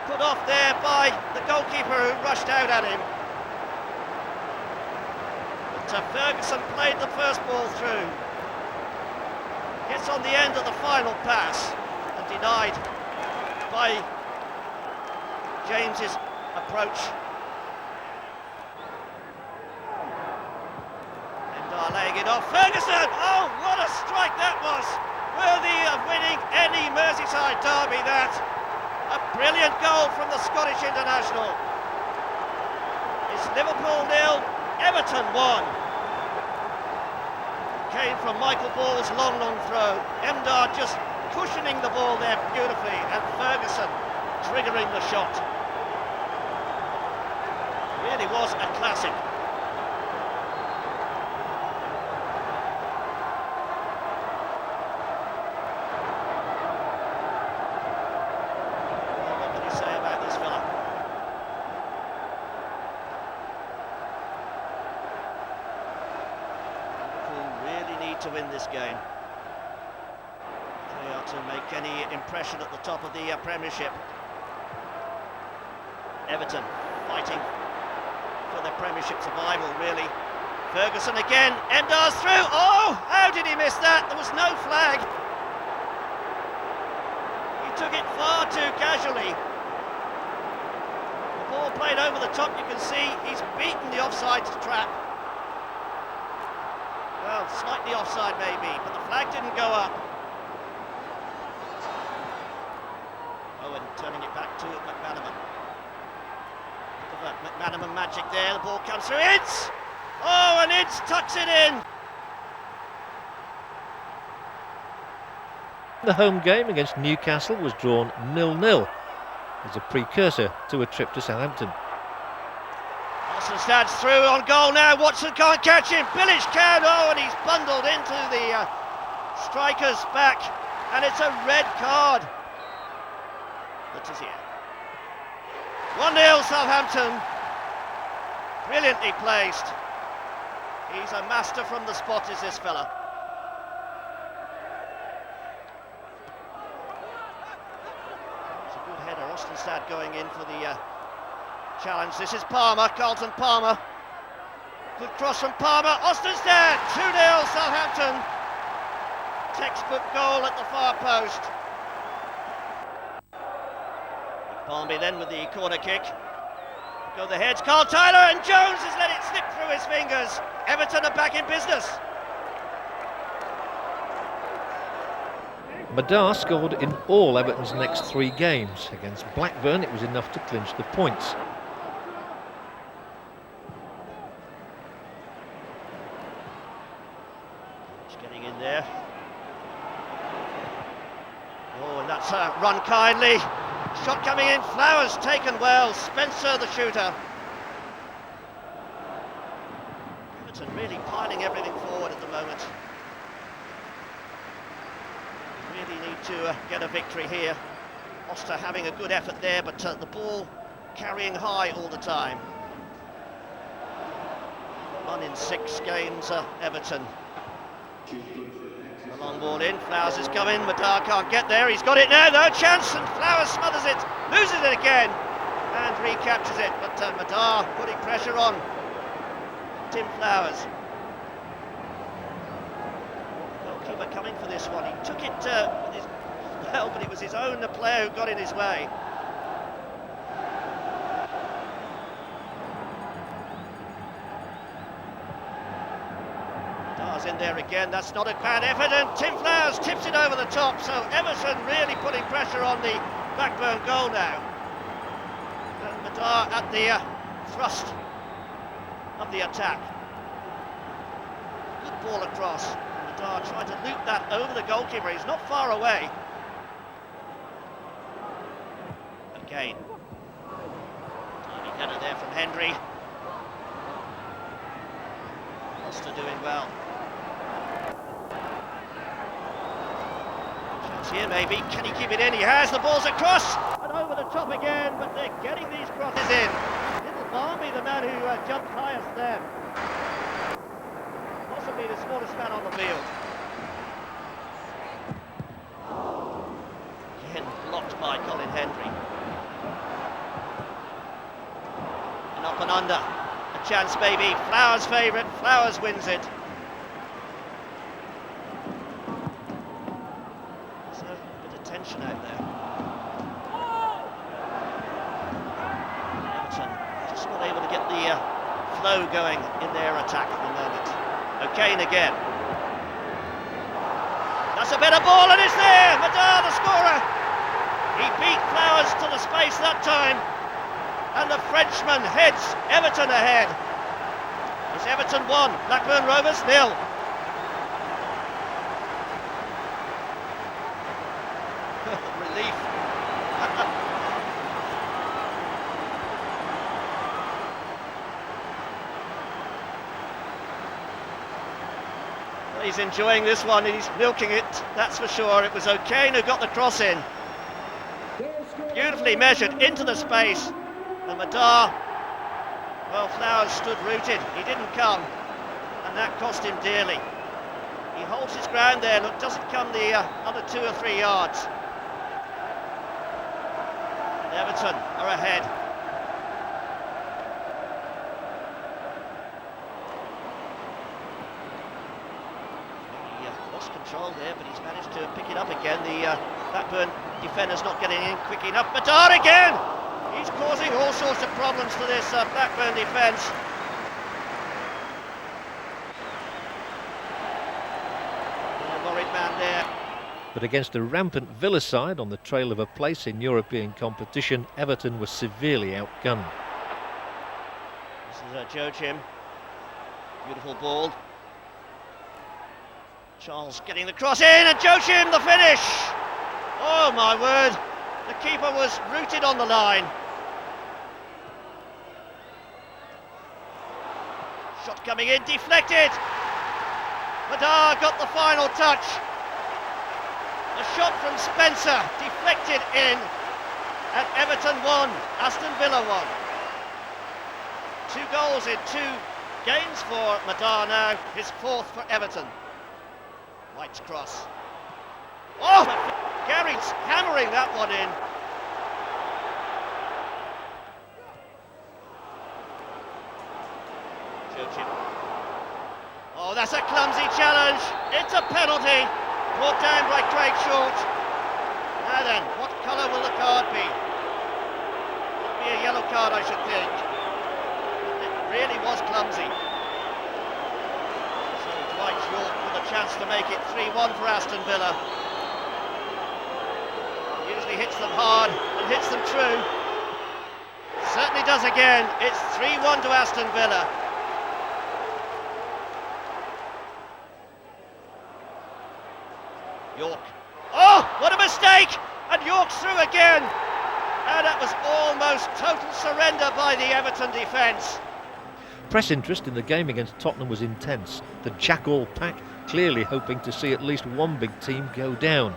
Put off there by the goalkeeper who rushed out at him. But Ferguson played the first ball through. Gets on the end of the final pass and denied by James's approach. Laying it off. Ferguson! Oh, what a strike that was! Worthy of winning any Merseyside derby, that. A brilliant goal from the Scottish international. It's Liverpool 0, Everton 1. Came from Michael Ball's long throw. Emdar just cushioning the ball there beautifully, and Ferguson triggering the shot. Really was a classic. To win this game, they are to make any impression at the top of the Premiership. Everton fighting for their Premiership survival, really. Ferguson again, Emdar's through. Oh, how did he miss that? There was no flag. He took it far too casually. The ball played over the top. You can see he's beaten the offside trap. Well, slightly offside maybe, but the flag didn't go up. Oh, and turning it back to McManaman. Bit of a McManaman magic there, the ball comes through, Ince! Oh, and Ince tucks it in! The home game against Newcastle was drawn 0-0 as a precursor to a trip to Southampton. Stands through on goal now. Watson can't catch him. Bilic can. Oh, and he's bundled into the striker's back, and it's a red card. That is here. 1-0 Southampton. Brilliantly placed. He's a master from the spot, is this fella. It's a good header. Ostenstad going in for the challenge. This is Palmer, Carlton Palmer. Good cross from Palmer. Ostenstad, 2-0 Southampton. Textbook goal at the far post. Palmer then with the corner kick. Go the heads. Carl Tyler, and Jones has let it slip through his fingers. Everton are back in business. Madar scored in all Everton's next 3 games. Against Blackburn, it was enough to clinch the points. Getting in there. Oh, and that's run kindly. Shot coming in. Flowers taken well. Spencer the shooter. Everton really piling everything forward at the moment. Really need to get a victory here. Oster having a good effort there, but the ball carrying high all the time. 1 in 6 games, Everton. The long ball in, Flowers is coming, Madar can't get there, he's got it now, no chance, and Flowers smothers it, loses it again, and recaptures it, but Madar putting pressure on Tim Flowers. Goalkeeper coming for this one. He took it with his, well, but it was his own player who got in his way. Madar's in there again. That's not a bad effort, and Tim Flowers tips it over the top. So Everton really putting pressure on the Blackburn goal now. And Madar at the thrust of the attack. Good ball across. Madar trying to loop that over the goalkeeper. He's not far away. Again. Tiny header there from Hendry. Foster doing well. Chance here maybe. Can he keep it in? He has. The ball's across and over the top again, but they're getting these crosses in. Little Barmy, the man who jumped highest there. Possibly the smallest man on the field. Again blocked by Colin Hendry. And up and under. A chance maybe. Flowers' favourite. Flowers wins it. There's a bit of tension out there. Everton just not able to get the flow going in their attack at the moment. O'Kane again. That's a better ball and it's there! Madar, the scorer! He beat Flowers to the space that time. And the Frenchman heads Everton ahead. It's Everton 1, Blackburn Rovers 0. Relief. Well, he's enjoying this one and he's milking it, that's for sure. It was O'Kane who got the cross in. Beautifully measured into the space. And Madar, well, Flowers stood rooted, he didn't come, and that cost him dearly. He holds his ground there, look, doesn't come the other 2 or 3 yards. And Everton are ahead. He lost control there, but he's managed to pick it up again. The Blackburn defender's not getting in quick enough. Madar again! He's causing all sorts of problems to this Blackburn defence. A worried man there. But against a rampant Villa side on the trail of a place in European competition, Everton was severely outgunned. This is Joe Jim. Beautiful ball. Charles getting the cross in, and Joe Jim the finish! Oh my word! The keeper was rooted on the line. Shot coming in, deflected. Madar got the final touch. A shot from Spencer, deflected in. And Everton 1, Aston Villa 1. 2 goals in 2 games for Madar now, his 4th for Everton. White's cross. Oh! Gary's hammering that one in. Oh, that's a clumsy challenge. It's a penalty. Brought down by Craig Short. Now then, what colour will the card be? It'll be a yellow card, I should think. It really was clumsy. So Dwight York with a chance to make it 3-1 for Aston Villa. Usually hits them hard and hits them true. Certainly does again. It's 3-1 to Aston Villa. York. Oh, what a mistake! And York's through again. And that was almost total surrender by the Everton defence. Press interest in the game against Tottenham was intense. The Jackal pack clearly hoping to see at least one big team go down.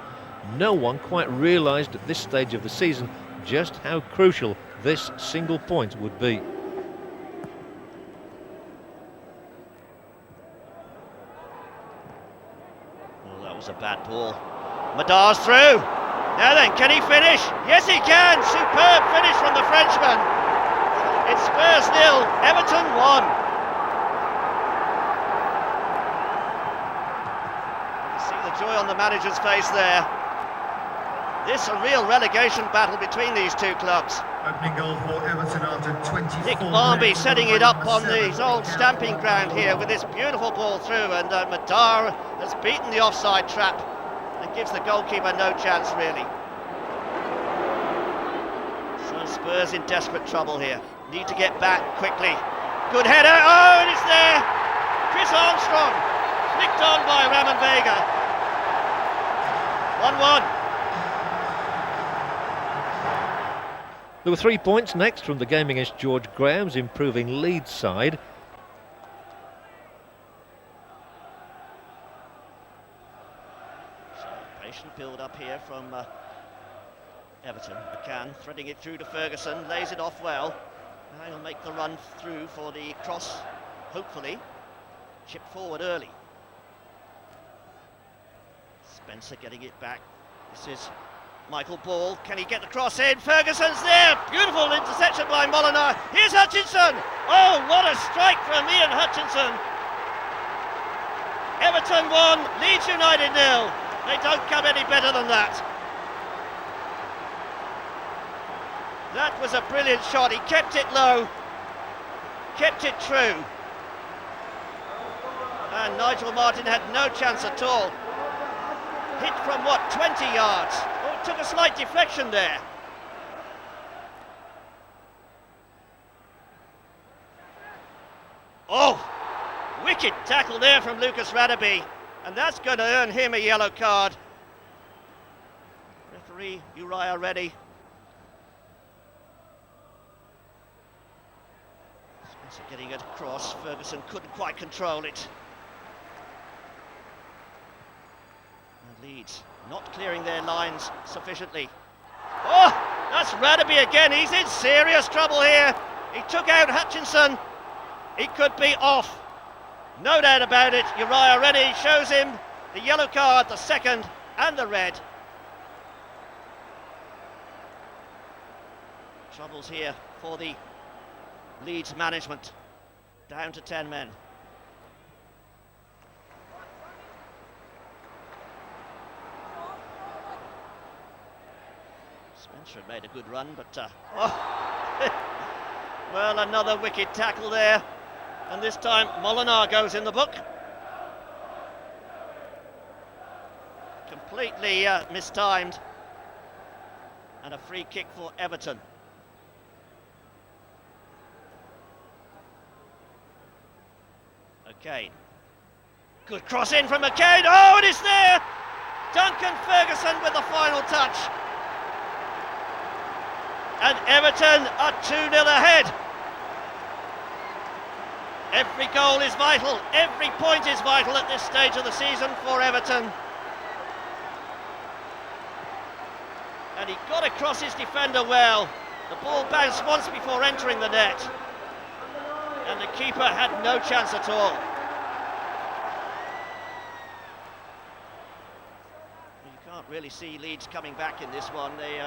No one quite realised at this stage of the season just how crucial this single point would be. Oh, that was a bad ball. Madar's through. Now then, can he finish? Yes, he can. Superb finish from the Frenchman. It's Spurs 0, Everton 1. You see the joy on the manager's face there. This a real relegation battle between these two clubs. Opening goal for Everton after 24 Nick Barmby minutes. setting it up on his old stamping ground here with this beautiful ball through, and Madar has beaten the offside trap and gives the goalkeeper no chance really. So Spurs in desperate trouble here. Need to get back quickly. Good header. Oh, and it's there. Chris Armstrong flicked on by Ramon Vega. 1-1. There were 3 points next from the game against George Graham's improving Leeds side. So patient build up here from Everton. McCann threading it through to Ferguson, lays it off well. Now he'll make the run through for the cross, hopefully. Chip forward early. Spencer getting it back. This is Michael Ball, can he get the cross in? Ferguson's there! Beautiful interception by Molinar. Here's Hutchinson! Oh, what a strike from Ian Hutchinson! Everton 1, Leeds United 0. They don't come any better than that. That was a brilliant shot. He kept it low, kept it true. And Nigel Martin had no chance at all. Hit from what, 20 yards? Oh, it took a slight deflection there. Oh, wicked tackle there from Lucas Radaby, and that's going to earn him a yellow card. Referee Uriah Reddy. Spencer getting it across. Ferguson couldn't quite control it. Leeds not clearing their lines sufficiently. Oh, that's Radaby again. He's in serious trouble here. He took out Hutchinson. He could be off. No doubt about it. Uriah Reddy shows him the yellow card, the second, and the red. Troubles here for the Leeds management. Down to 10 men. Spencer made a good run, but well, another wicked tackle there, and this time Molinar goes in the book. Completely mistimed, and a free kick for Everton. Okay, good cross in from McCain. Oh, it is there. Duncan Ferguson with the final touch. And Everton are 2-0 ahead. Every goal is vital, every point is vital at this stage of the season for Everton. And he got across his defender well. The ball bounced once before entering the net. And the keeper had no chance at all. You can't really see Leeds coming back in this one. They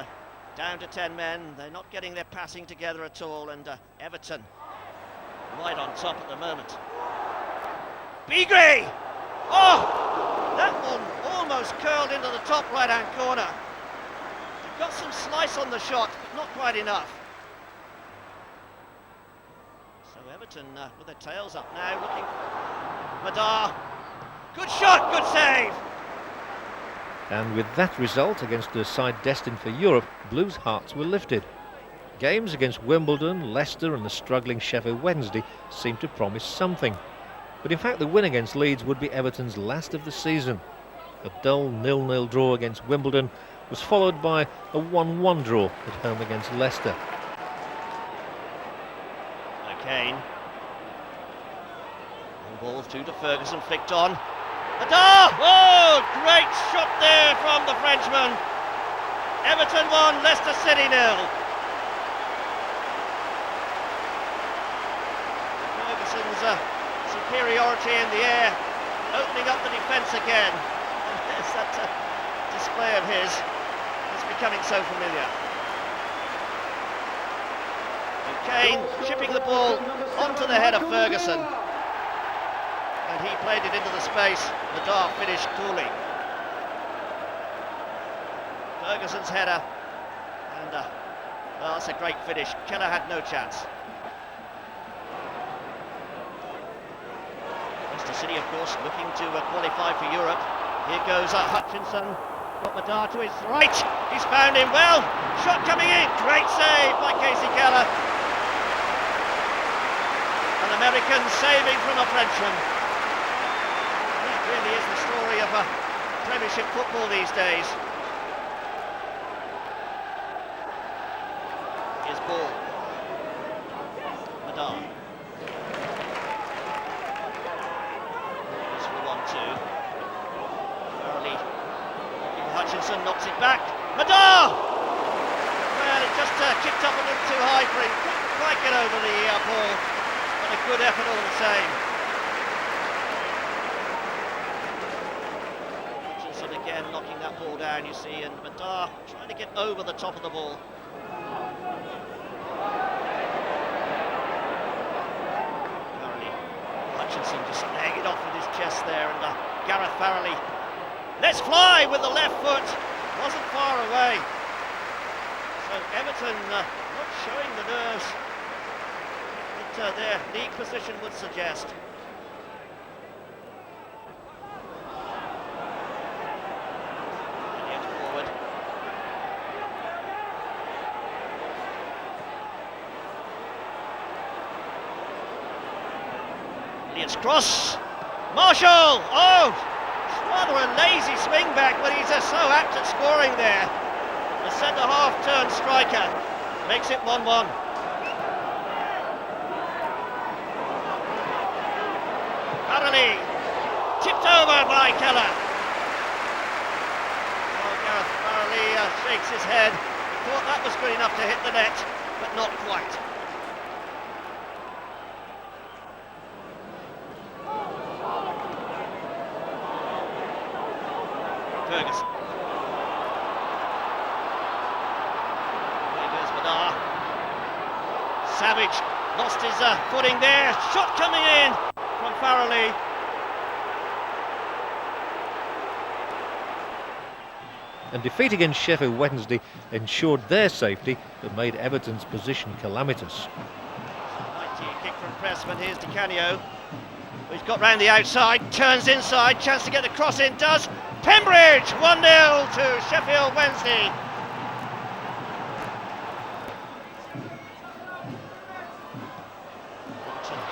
down to 10 men, they're not getting their passing together at all, and Everton right on top at the moment. Beagrie! Oh! That one almost curled into the top right-hand corner. They've got some slice on the shot, but not quite enough. So Everton with their tails up now, looking. Madar. Good shot, good save! And with that result against a side destined for Europe, Blues' hearts were lifted. Games against Wimbledon, Leicester and the struggling Sheffield Wednesday seemed to promise something. But in fact the win against Leeds would be Everton's last of the season. A dull 0-0 draw against Wimbledon was followed by a 1-1 draw at home against Leicester. McCain. Ball through to Ferguson, flicked on. Madar! Oh, great shot there from the Frenchman. Everton 1, Leicester City 0. Ferguson's superiority in the air, opening up the defence again. And there's that display of his It's becoming so familiar. And Kane chipping the ball onto the head of Ferguson. And he played it into the space. Madar finished coolly. Ferguson's header. And well, that's a great finish. Keller had no chance. Leicester City, of course, looking to qualify for Europe. Here goes Hutchinson. Got Madar to his right. He's found him well. Shot coming in. Great save by Casey Keller. An American saving from a Frenchman. That really is the story of Premiership football these days. Here's ball. Madar. This for 1-2. Farrelly. Hutchinson knocks it back. Madar! Well, it just kicked up a little too high for him. Couldn't quite get over the ball. But a good effort all the same. Hutchinson again knocking that ball down, you see, and Madar trying to get over the top of the ball. Hutchinson just laying it off with his chest there, and Gareth Farrelly lets fly with the left foot, wasn't far away. So Everton not showing the nerves that their league position would suggest. Elliott forward. Elliott's cross. Marshall! Oh! It's rather a lazy swing back, but he's so apt at scoring there. The centre-half turn striker makes it 1-1. Farrelly, tipped over by Keller. Oh, Gareth Farrelly shakes his head. He thought that was good enough to hit the net, but not quite. Ferguson. Here goes Madar. Savage lost his footing there. Shot coming in from Farrelly. And defeat against Sheffield Wednesday ensured their safety, but made Everton's position calamitous. Mighty kick from Pressman. Here's Di Canio. He's got round the outside, turns inside, chance to get the cross in, does. Pembridge 1-0 to Sheffield Wednesday.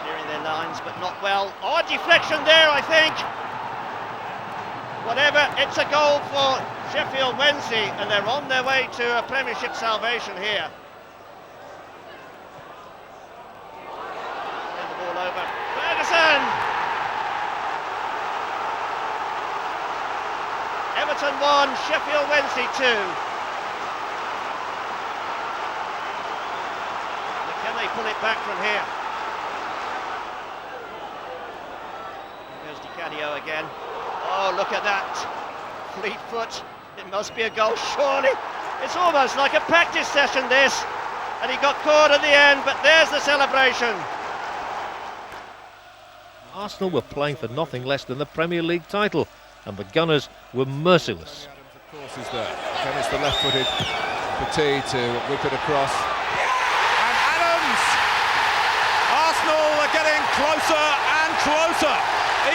Clearing their lines, but not well. Oh, deflection there, I think. Whatever, it's a goal for Sheffield Wednesday, and they're on their way to a Premiership salvation here. Turn the ball over. Ferguson! Everton 1, Sheffield Wednesday 2. Can they pull it back from here? There's Di Canio again. Oh, look at that. Fleet foot. It must be a goal, surely. It's almost like a practice session, this. And he got caught at the end, but there's the celebration. Arsenal were playing for nothing less than the Premier League title, and the Gunners were merciless. Of course, is there. Then it's the left-footed Petit to whip it across. And Adams! Arsenal are getting closer and closer.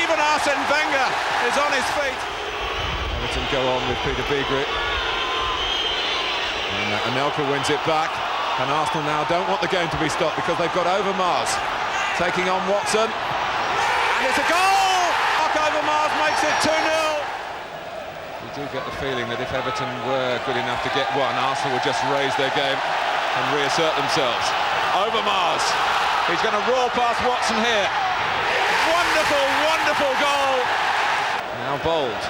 Even Arsene Wenger is on his feet. Everton go on with Peter Beagrit. And Anelka wins it back. And Arsenal now don't want the game to be stopped because they've got Overmars taking on Watson. And it's a goal! Mark Overmars makes it 2-0. You do get the feeling that if Everton were good enough to get one, Arsenal would just raise their game and reassert themselves. Overmars, he's going to roar past Watson here. Wonderful, wonderful goal. Now Bold.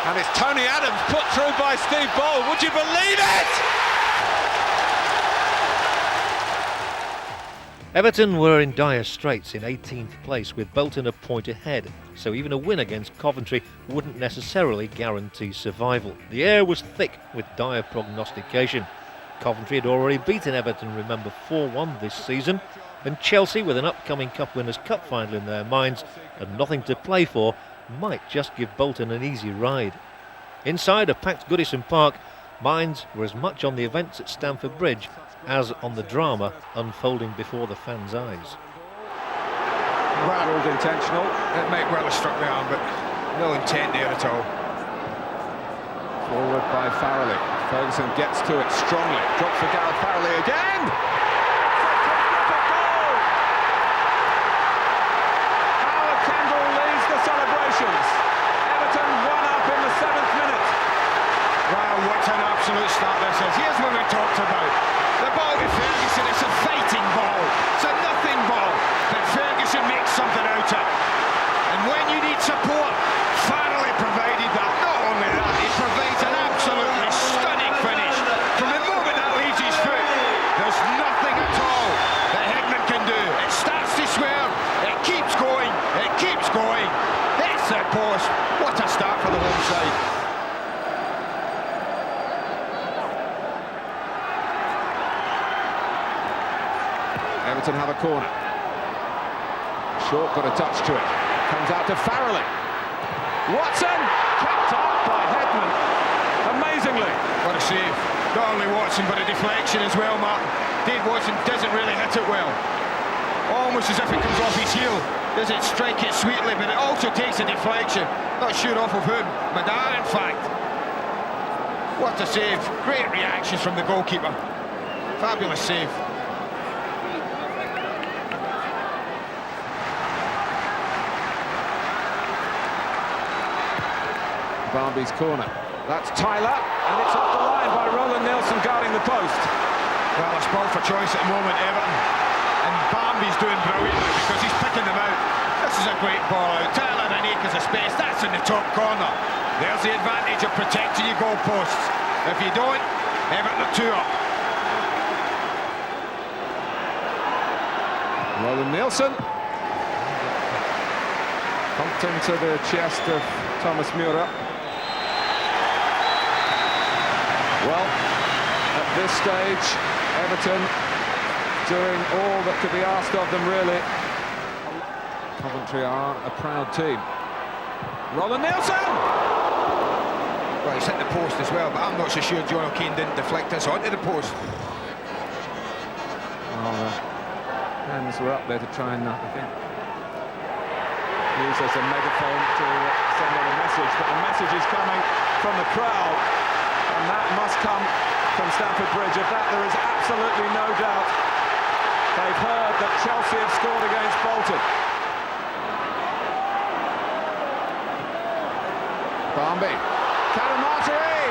And it's Tony Adams put through by Steve Bold. Would you believe it? Everton were in dire straits in 18th place with Bolton a point ahead, so even a win against Coventry wouldn't necessarily guarantee survival. The air was thick with dire prognostication. Coventry had already beaten Everton, remember, 4-1 this season, and Chelsea, with an upcoming Cup Winners' Cup final in their minds and nothing to play for, might just give Bolton an easy ride. Inside a packed Goodison Park, minds were as much on the events at Stamford Bridge as on the drama unfolding before the fans' eyes. Well, it was intentional. It might well have struck the arm, but no intent there at all. Forward by Farrelly. Ferguson gets to it strongly. Drops for Gareth Farrelly again. Howard Kendall leads the celebrations. Everton 1 up in the 7th minute. Wow, what an absolute start this is. Here's what we talked about. The ball with Ferguson, it's a fighting ball. It's a nothing ball. But Ferguson makes something out of it. And when you need support, Farrelly provided that. Not only that, he provides an absolutely stunning finish. From the moment that leaves his foot, there's nothing at all that Hegman can do. It starts to swerve, it keeps going, it keeps going. Hits the post. What a start for the home side. Everton have a corner. Short got a touch to it. Comes out to Farrelly. Watson kept up by Hegman. Amazingly. What a save. Not only Watson, but a deflection as well, Mark. Dave Watson doesn't really hit it well. Almost as if it comes off his heel. Doesn't strike it sweetly, but it also takes a deflection. Not sure off of whom. Madar, in fact. What a save. Great reactions from the goalkeeper. Fabulous save. Barmby's corner. That's Tyler, and it's off the line by Roland Nilsson guarding the post. Well, a spot for choice at the moment, Everton. And Barmby's doing brilliantly because he's picking them out. This is a great ball out. Tyler and acres of space. That's in the top corner. There's the advantage of protecting your goalposts. If you don't, Everton are 2 up. Roland Nilsson. Pumped into the chest of Thomas Müller. Well, at this stage, Everton doing all that could be asked of them, really. Coventry are a proud team. Roland Nilsson! Well, he's hit the post as well, but I'm not so sure John O'Kane didn't deflect this onto the post. Oh, hands were up there to try and, I think, use as a megaphone to send out a message, but the message is coming from the crowd. And that must come from Stamford Bridge. Of that there is absolutely no doubt. They've heard that Chelsea have scored against Bolton. Barmby. Calamatri!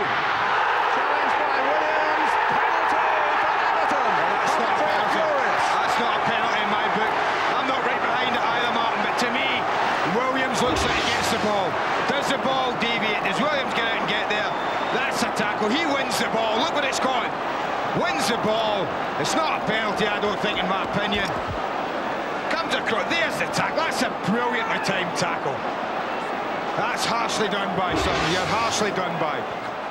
Challenged by Williams. Penalty for Everton. Well, that's not a penalty. That's not a penalty in my book. I'm not right behind it either, Martin, but to me, Williams looks like he gets the ball. Does the ball deviate? Does Williams get out and get there? That's a tackle. He wins the ball. Look what it's gone. Wins the ball. It's not a penalty, I don't think, in my opinion. Comes across. There's the tackle. That's a brilliantly timed tackle. That's harshly done by, son. You're harshly done by.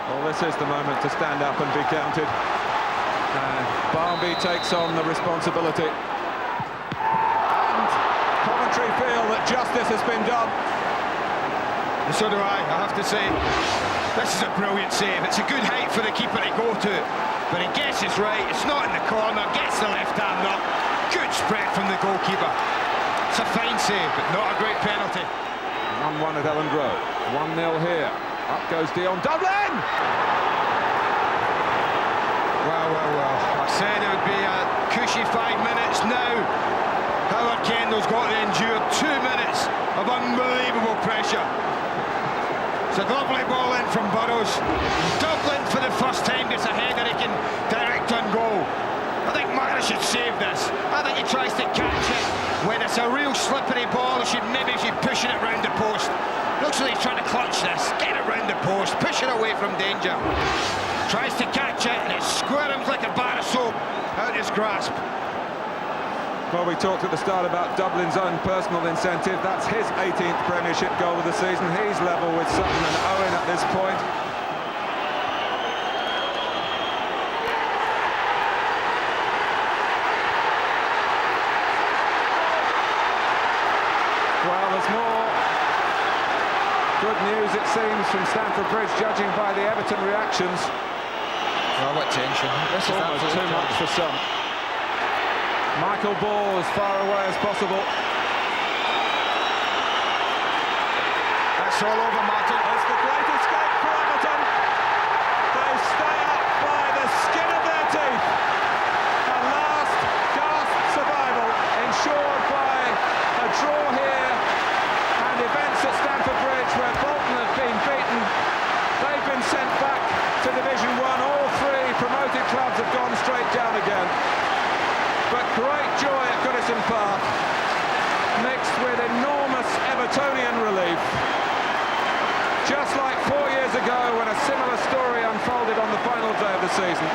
Well, this is the moment to stand up and be counted. And Barmby takes on the responsibility. And Coventry feel that justice has been done. And so do I have to say. This is a brilliant save. It's a good height for the keeper to go to, but he guesses right. It's not in the corner. Gets the left hand up. Good spread from the goalkeeper. It's a fine save, but not a great penalty. 1-1 at Ellen Grove. 1-0 here. Up goes Dion Dublin. Well, well, well. I said it would be a cushy 5 minutes. Now Howard Kendall's got to endure 2 minutes of unbelievable pressure. It's a lovely ball in from Burrows. Dublin for the first time gets a header he can direct on goal. I think Mara should save this. I think he tries to catch it when it's a real slippery ball. Maybe he's pushing it round the post. Looks like he's trying to clutch this, get it round the post, push it away from danger. Tries to catch it and it squirms like a bar of soap out his grasp. Well, we talked at the start about Dublin's own personal incentive. That's his 18th Premiership goal of the season. He's level with Sutton and Owen at this point. Well, there's more good news, it seems, from Stamford Bridge, judging by the Everton reactions. Oh, what tension. This is almost too much for some. Michael Ball as far away as possible. That's all over, Martin. It's the great escape for Everton. They stay up by the skin of their teeth. A last gasp survival ensured by a draw here and events at Stamford Bridge where Bolton have been beaten. They've been sent back to Division 1. All three promoted clubs have gone straight down again. But great joy at Goodison Park, mixed with enormous Evertonian relief. Just like 4 years ago when a similar story unfolded on the final day of the season.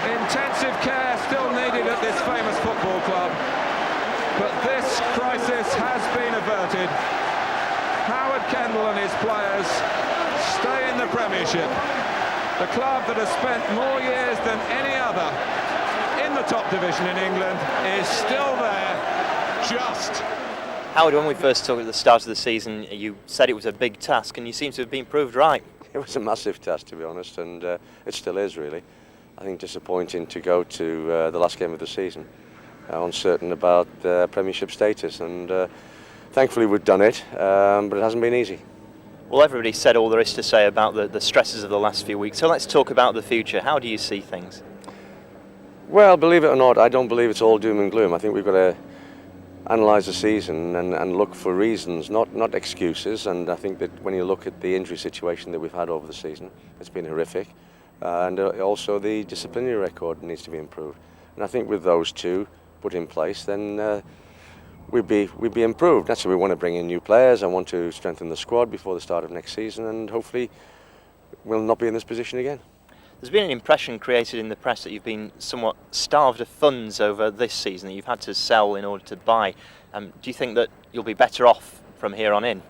Intensive care still needed at this famous football club. But this crisis has been averted. Howard Kendall and his players stay in the Premiership. The club that has spent more years than any other in the top division in England is still there, just. Howard, when we first talked at the start of the season, you said it was a big task, and you seem to have been proved right. It was a massive task, to be honest, and it still is, really. I think disappointing to go to the last game of the season, uncertain about Premiership status, and thankfully we've done it, but it hasn't been easy. Well, everybody said all there is to say about the stresses of the last few weeks, so let's talk about the future. How do you see things? Well, believe it or not, I don't believe it's all doom and gloom. I think we've got to analyse the season and look for reasons, not excuses. And I think that when you look at the injury situation that we've had over the season, it's been horrific. And also the disciplinary record needs to be improved. And I think with those two put in place, then we'd be improved. That's why we want to bring in new players. I want to strengthen the squad before the start of next season, and hopefully we'll not be in this position again. There's been an impression created in the press that you've been somewhat starved of funds over this season, that you've had to sell in order to buy. Do you think that you'll be better off from here on in?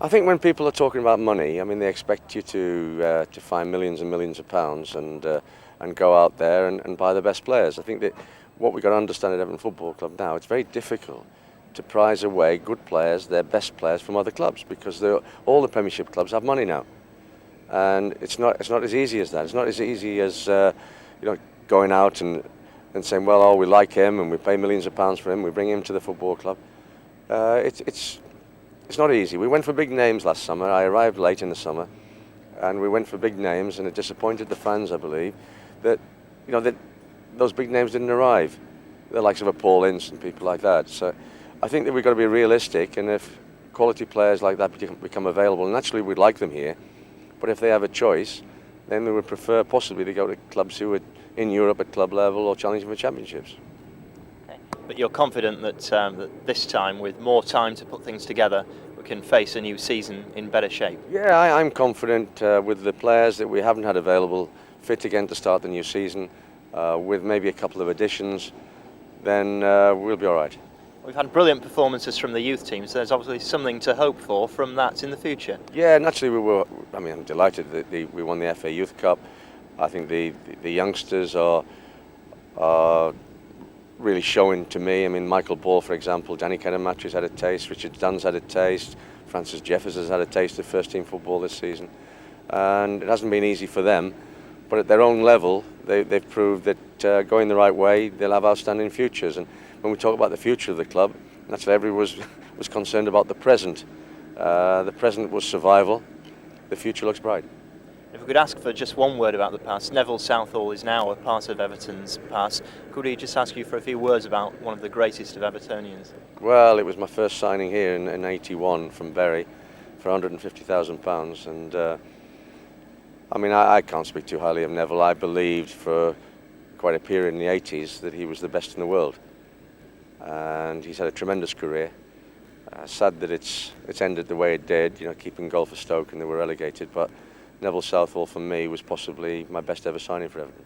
I think when people are talking about money, I mean, they expect you to find millions and millions of pounds and go out there and buy the best players. I think that what we've got to understand at Everton Football Club now, it's very difficult to prize away good players, their best players, from other clubs, because all the Premiership clubs have money now. And it's not as easy as that. It's not as easy as going out and saying, well, we like him and we pay millions of pounds for him, we bring him to the football club. It's not easy. We went for big names last summer. I arrived late in the summer, and we went for big names, and it disappointed the fans, I believe, that those big names didn't arrive. The likes of a Paul Ince and people like that. So I think that we've got to be realistic, and if quality players like that become available, and naturally we'd like them here, but if they have a choice, then we would prefer possibly to go to clubs who are in Europe at club level or challenging for championships. Okay. But you're confident that, that this time, with more time to put things together, we can face a new season in better shape? Yeah, I'm confident with the players that we haven't had available, fit again to start the new season, with maybe a couple of additions, then we'll be all right. We've had brilliant performances from the youth teams, so there's obviously something to hope for from that in the future. Yeah, naturally I'm delighted that we won the FA Youth Cup. I think the youngsters are really showing to me. I mean, Michael Ball, for example, Danny Kenamatry's had a taste, Richard Dunn's had a taste, Francis Jeffers has had a taste of first team football this season. And it hasn't been easy for them, but at their own level, they've proved that going the right way, they'll have outstanding futures. And when we talk about the future of the club, that's what everyone was concerned about the present. The present was survival. The future looks bright. If we could ask for just one word about the past, Neville Southall is now a part of Everton's past. Could he just ask you for a few words about one of the greatest of Evertonians? Well, it was my first signing here in '81 from Bury for £150,000, and I mean, I can't speak too highly of Neville. I believed for quite a period in the '80s that he was the best in the world. And he's had a tremendous career. Sad that it's ended the way it did, keeping goal for Stoke and they were relegated, but Neville Southall for me was possibly my best ever signing for Everton.